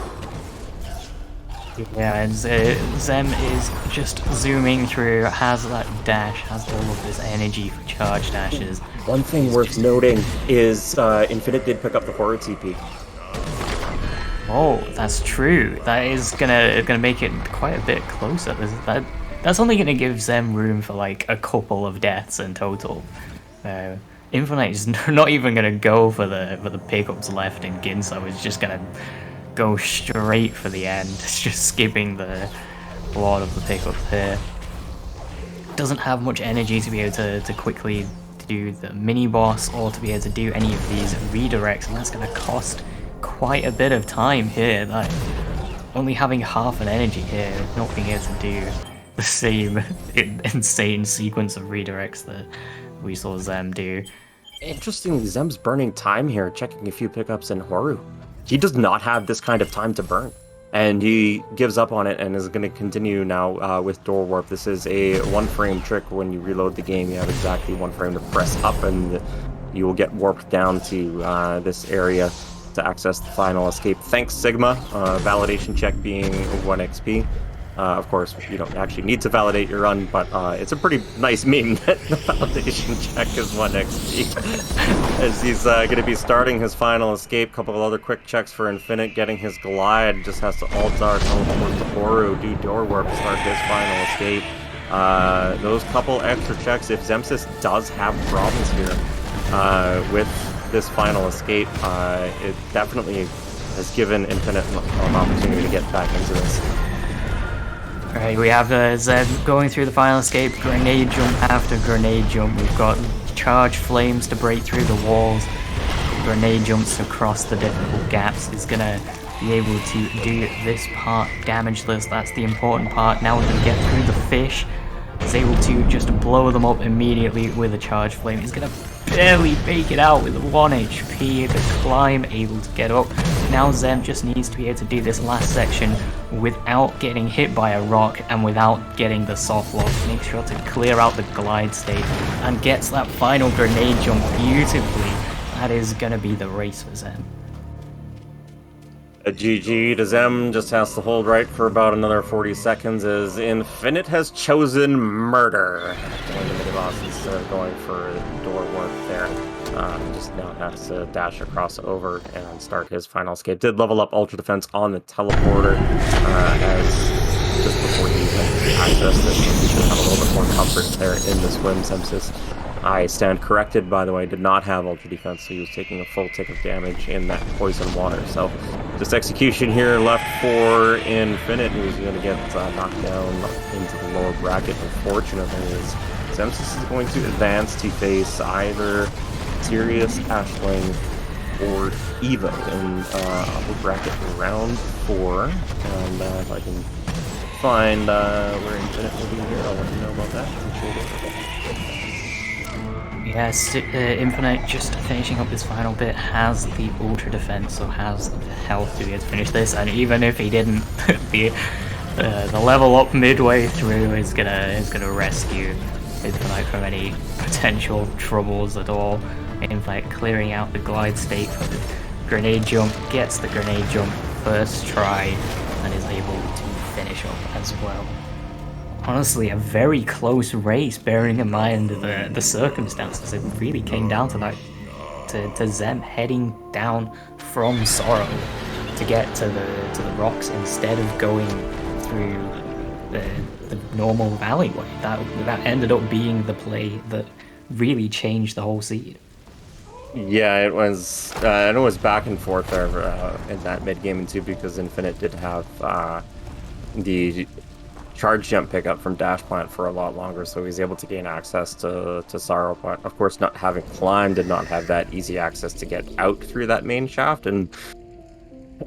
Yeah, and Xem is just zooming through, has that dash, has all of this energy for charge dashes. One thing worth noting is Infinite did pick up the horror TP. Oh, that's true. That is gonna make it quite a bit closer. That's only gonna give Xem room for like a couple of deaths in total. Infinite is not even gonna go for the pickups left in Ginzo. It's just gonna go straight for the end. It's just skipping the lot of the pickups here. Doesn't have much energy to be able to quickly do the mini boss or to be able to do any of these redirects, and that's going to cost quite a bit of time here. Like, only having half an energy here, not being able to do the same insane sequence of redirects that we saw Xem do. Interestingly, Zem's burning time here, checking a few pickups in Horu. He does not have this kind of time to burn. And he gives up on it and is going to continue now with Door Warp. This is a one-frame trick. When you reload the game, you have exactly 1 frame to press up, and you will get warped down to this area to access the final escape. Thanks, Sigma. Validation check being 1 XP. Of course, you don't actually need to validate your run, but it's a pretty nice meme that the validation check is 1 XP. As he's going to be starting his final escape. Couple of other quick checks for Infinite, getting his glide. Just has to Altar, teleport to Horu, do Door Warp, start his final escape. Those couple extra checks, if Xemsys does have problems here with this final escape, it definitely has given Infinite an opportunity to get back into this. Alright, we have Zeb going through the final escape, grenade jump after grenade jump. We've got charge flames to break through the walls, grenade jumps across the difficult gaps. He's gonna be able to do this part damageless. That's the important part. Now we're gonna get through the fish. He's able to just blow them up immediately with a charge flame. He's gonna barely make it out with 1 HP. The climb able to get up. Now Zem just needs to be able to do this last section without getting hit by a rock and without getting the soft lock. Make sure to clear out the glide state and gets that final grenade jump beautifully. That is gonna be the race for Zem. A GG to Zem, just has to hold right for about another 40 seconds as Infinite has chosen murder. One of the mini-bosses going for Door Warp there. Just now has to dash across over and start his final escape. Did level up Ultra Defense on the teleporter as just before he even accessed this. He should have a little bit more comfort there in the swim. Xemsys, I stand corrected, by the way, did not have Ultra Defense, so he was taking a full tick of damage in that poison water. So just execution here left for Infinite, who's going to get knocked down into the lower bracket. Unfortunately, as Xemsys is going to advance to face either Sirius, Ashling, or Evo in upper bracket round 4. And if I can find where Infinite will be here, I'll let you know about that. Yes, Infinite, just finishing up this final bit, has the Ultra Defense, so has the health to be able to finish this, and even if he didn't, the level up midway through is gonna rescue Infinite from any potential troubles at all. Infinite clearing out the glide state for the grenade jump, gets the grenade jump first try, and is able to finish up as well. Honestly, a very close race, bearing in mind the circumstances. It really came down to that, to Zem heading down from Sorrow to get to the rocks instead of going through the normal alleyway. That ended up being the play that really changed the whole seed. Yeah, it was. It was back and forth there in that mid game too, because Infinite did have the charge jump pickup from Dash Plant for a lot longer, so he's able to gain access to Sorrow. But of course, not having climbed, did not have that easy access to get out through that main shaft, and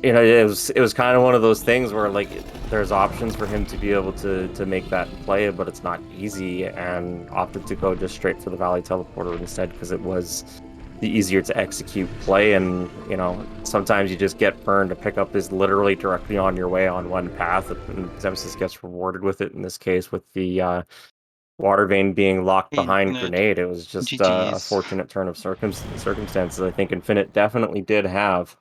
you know, it was kind of one of those things where like there's options for him to be able to make that play, but it's not easy, and opted to go just straight for the Valley Teleporter instead because it was the easier to execute play. And you know, sometimes you just get burned. To pick up is literally directly on your way on one path, and Xemsys gets rewarded with it in this case with the water vein being locked behind grenade. It was just a fortunate turn of circumstances. I think Infinite definitely did have.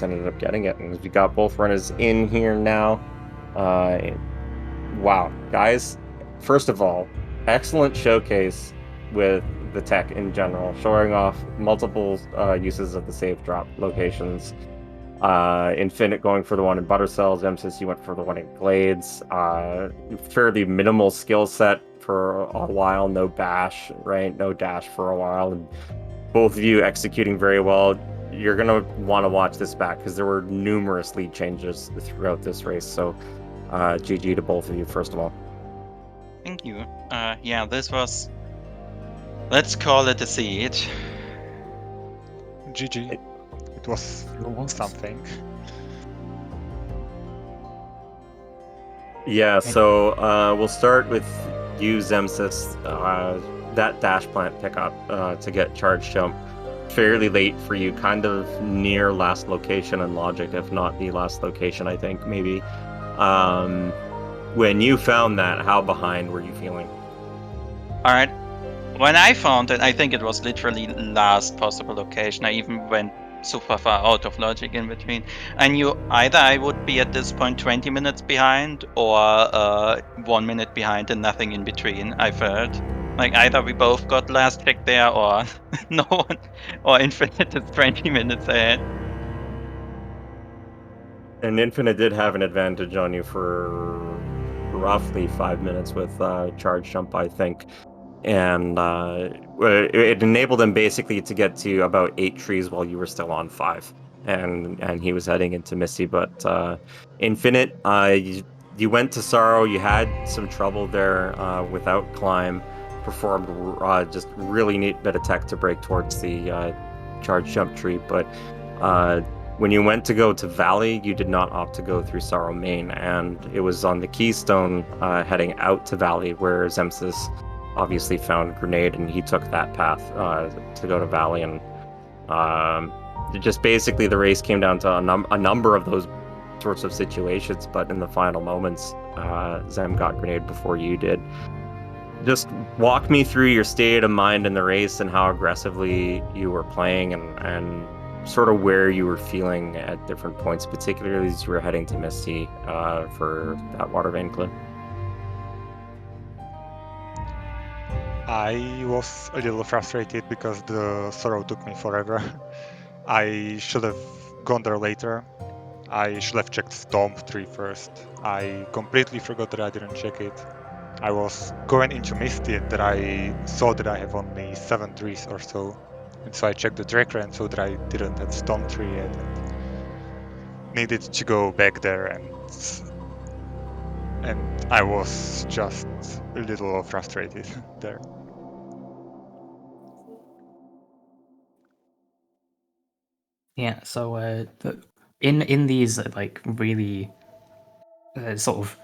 Ended up getting it, and we got both runners in here now. Wow, guys, first of all, excellent showcase with the tech in general, showing off multiple uses of the save drop locations. Infinite going for the one in Butter Cells, Xemsys, you went for the one in Glades. Fairly minimal skill set for a while, no bash, right? No dash for a while, and both of you executing very well. You're going to want to watch this back because there were numerous lead changes throughout this race. So GG to both of you, first of all. Thank you. Yeah, this was, let's call it a siege. GG. It was something. Yeah, so we'll start with you, Xemsys. That dash plant pickup to get charge jump fairly late for you, kind of near last location in logic, if not the last location, I think, maybe. When you found that, how behind were you feeling? Alright. When I found it, I think it was literally last possible location. I even went super far out of logic in between. I knew either I would be at this point 20 minutes behind or 1 minute behind and nothing in between, I felt. Like either we both got last pick there or no one, or Infinite is 20 minutes ahead. And Infinite did have an advantage on you for roughly 5 minutes with charge jump, I think. And it enabled him basically to get to about 8 trees while you were still on 5. And he was heading into Missy, but Infinite, you went to Sorrow, you had some trouble there without climb, performed just really neat bit of tech to break towards the charge jump tree, but when you went to go to Valley, you did not opt to go through Sorrow Main, and it was on the Keystone heading out to Valley where Xemsys obviously found Grenade, and he took that path to go to Valley, and just basically the race came down to a number of those sorts of situations, but in the final moments, Zem got Grenade before you did. Just walk me through your state of mind in the race and how aggressively you were playing and sort of where you were feeling at different points, particularly as you were heading to Misty for that water vein clip. I was a little frustrated because the Sorrow took me forever. I should have gone there later. I should have checked Storm Tree first. I completely forgot that I didn't check it. I was going into Misty and that I saw that I have only 7 trees or so. And so I checked the tracker and saw that I didn't have Storm Tree yet and needed to go back there, and I was just a little frustrated there. Yeah, so in these like really sort of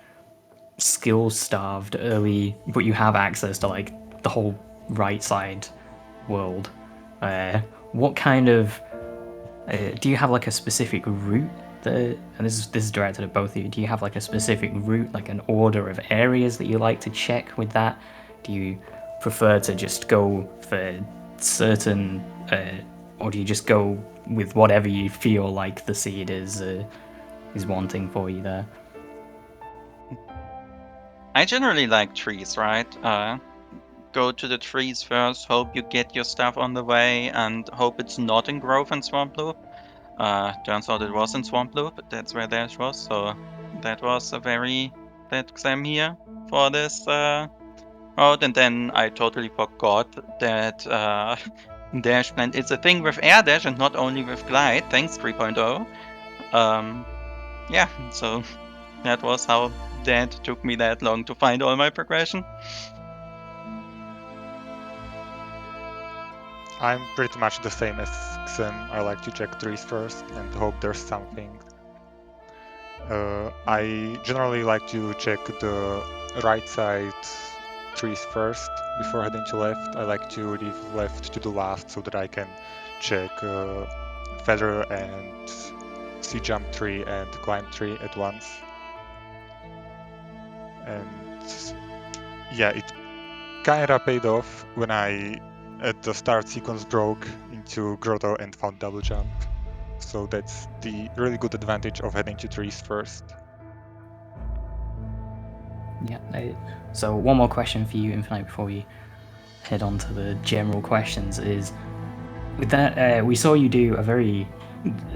skill-starved early, but you have access to like the whole right side world. What kind of do you have like a specific route that, and this is directed at both of you, do you have like a specific route, like an order of areas that you like to check with that? Do you prefer to just go for certain, or do you just go with whatever you feel like the seed is wanting for you there? I generally like trees, right? Go to the trees first, hope you get your stuff on the way, and hope it's not in Grove and Swamp Loop. Turns out it was in Swamp Loop, that's where Dash was, so that was a very bad Xem here for this route. And then I totally forgot that Dash Plant is a thing with Air Dash and not only with Glide, thanks 3.0. Yeah, so that was how that took me that long to find all my progression. I'm pretty much the same as Xem. I like to check trees first and hope there's something. I generally like to check the right side trees first before heading to left. I like to leave left to the last so that I can check feather and sea jump tree and climb tree at once. And yeah, it kinda paid off when I at the start sequence broke into grotto and found double jump. So that's the really good advantage of heading to trees first. Yeah. So one more question for you, Infinite, before we head on to the general questions is, with that, we saw you do a very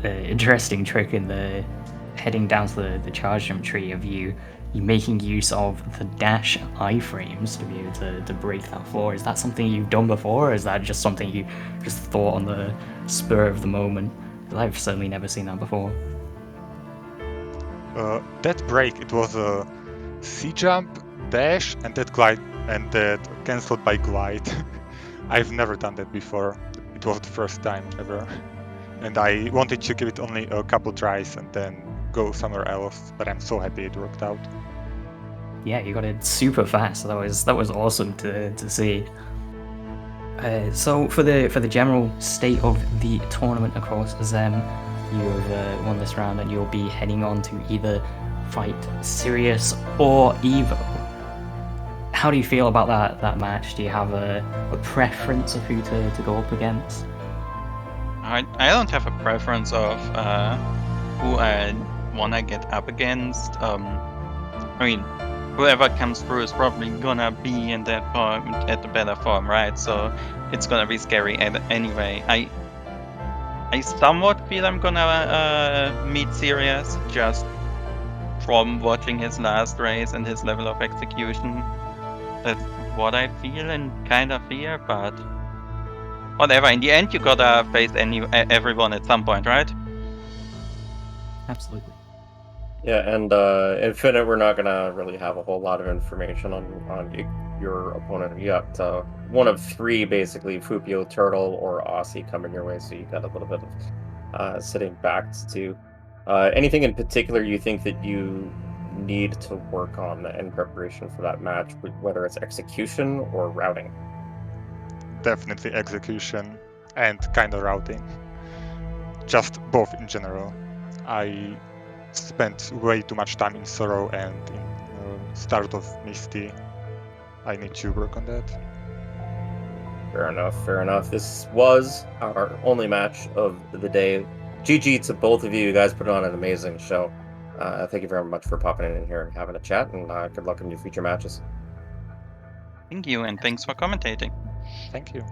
interesting trick in the heading down to the charge jump tree of you making use of the dash iframes to be able to break that floor. Is that something you've done before, or is that just something you just thought on the spur of the moment? I've certainly never seen that before. That break, it was a sea jump, dash, and that glide, and that cancelled by glide. I've never done that before. It was the first time ever. And I wanted to give it only a couple tries and then go somewhere else, but I'm so happy it worked out. yeah, you got it super fast. That was awesome to see. So for the general state of the tournament, of course, Zem, you've won this round and you'll be heading on to either fight Sirius or Evo. How do you feel about that match? Do you have a preference of who to go up against? I don't have a preference of who I wanna get up against. I mean, whoever comes through is probably gonna be in that form, at the better form, right? So it's gonna be scary anyway. I somewhat feel I'm gonna meet Sirius just from watching his last race and his level of execution. That's what I feel and kind of fear, but whatever. In the end, you gotta face everyone at some point, right? Absolutely. Yeah, and Infinite, we're not gonna really have a whole lot of information on your opponent yet. One of three, basically, Fupio, Turtle, or Aussie coming your way, so you got a little bit of sitting back to do. Anything in particular you think that you need to work on in preparation for that match, whether it's execution or routing? Definitely execution and kind of routing. Just both in general. I spent way too much time in Sorrow and in start of Misty. I need to work on that. Fair enough, fair enough. This was our only match of the day. GG to both of you. You guys put on an amazing show. Thank you very much for popping in here and having a chat, and good luck in your future matches. Thank you, and thanks for commentating. Thank you.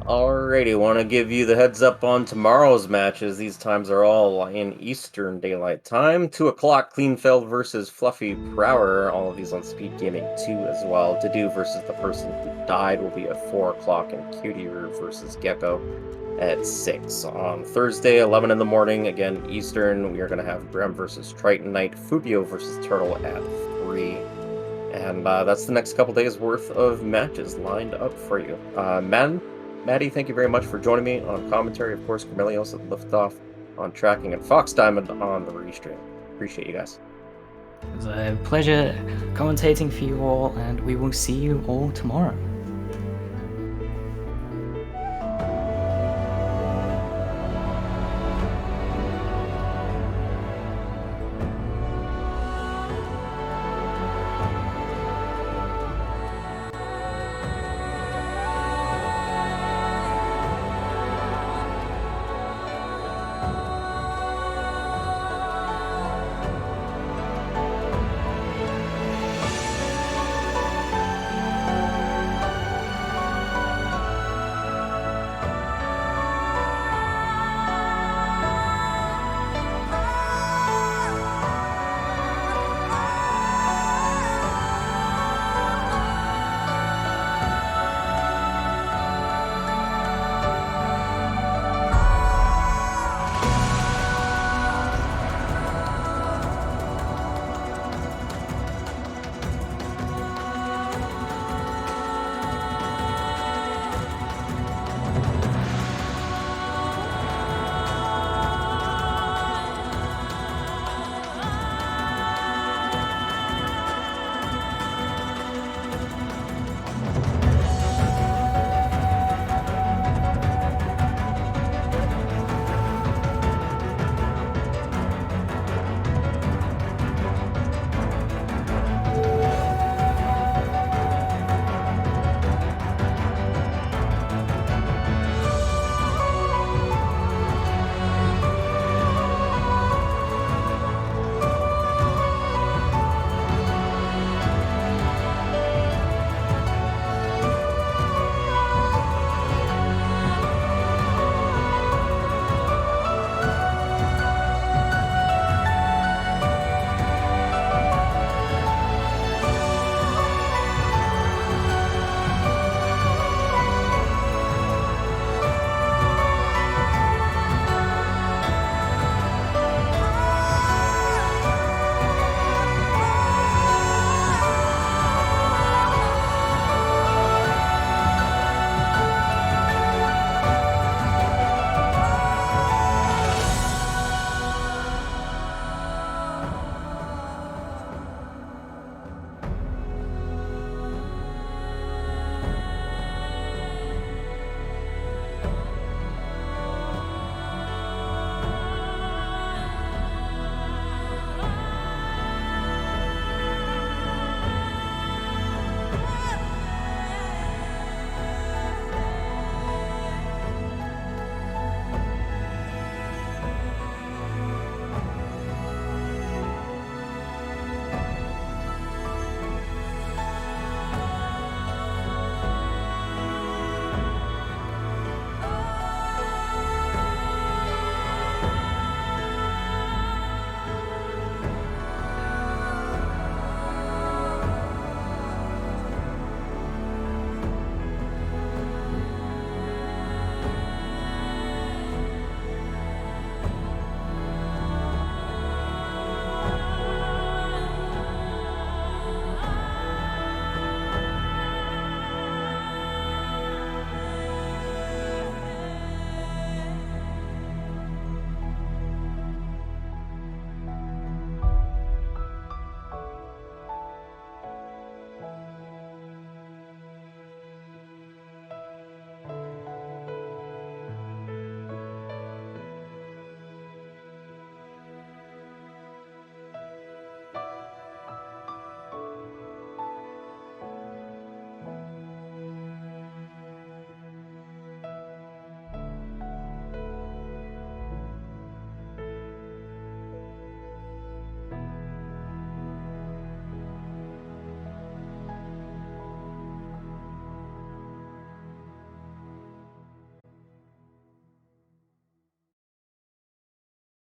Alrighty, want to give you the heads up on tomorrow's matches. These times are all in Eastern Daylight Time. 2 o'clock, Cleanfeld versus Fluffy Prower. All of these on SpeedGaming 2 as well. Dedu versus the person who died will be at 4 o'clock, and Cutie versus Gecko at 6. On Thursday, 11 in the morning, again Eastern, we are going to have Grem versus Triton Knight, Fubio versus Turtle at 3. And that's the next couple days worth of matches lined up for you. Maddie, thank you very much for joining me on commentary. Of course, Cornelius at Liftoff on tracking, and Fox Diamond on the restream. Appreciate you guys. It was a pleasure commentating for you all, and we will see you all tomorrow.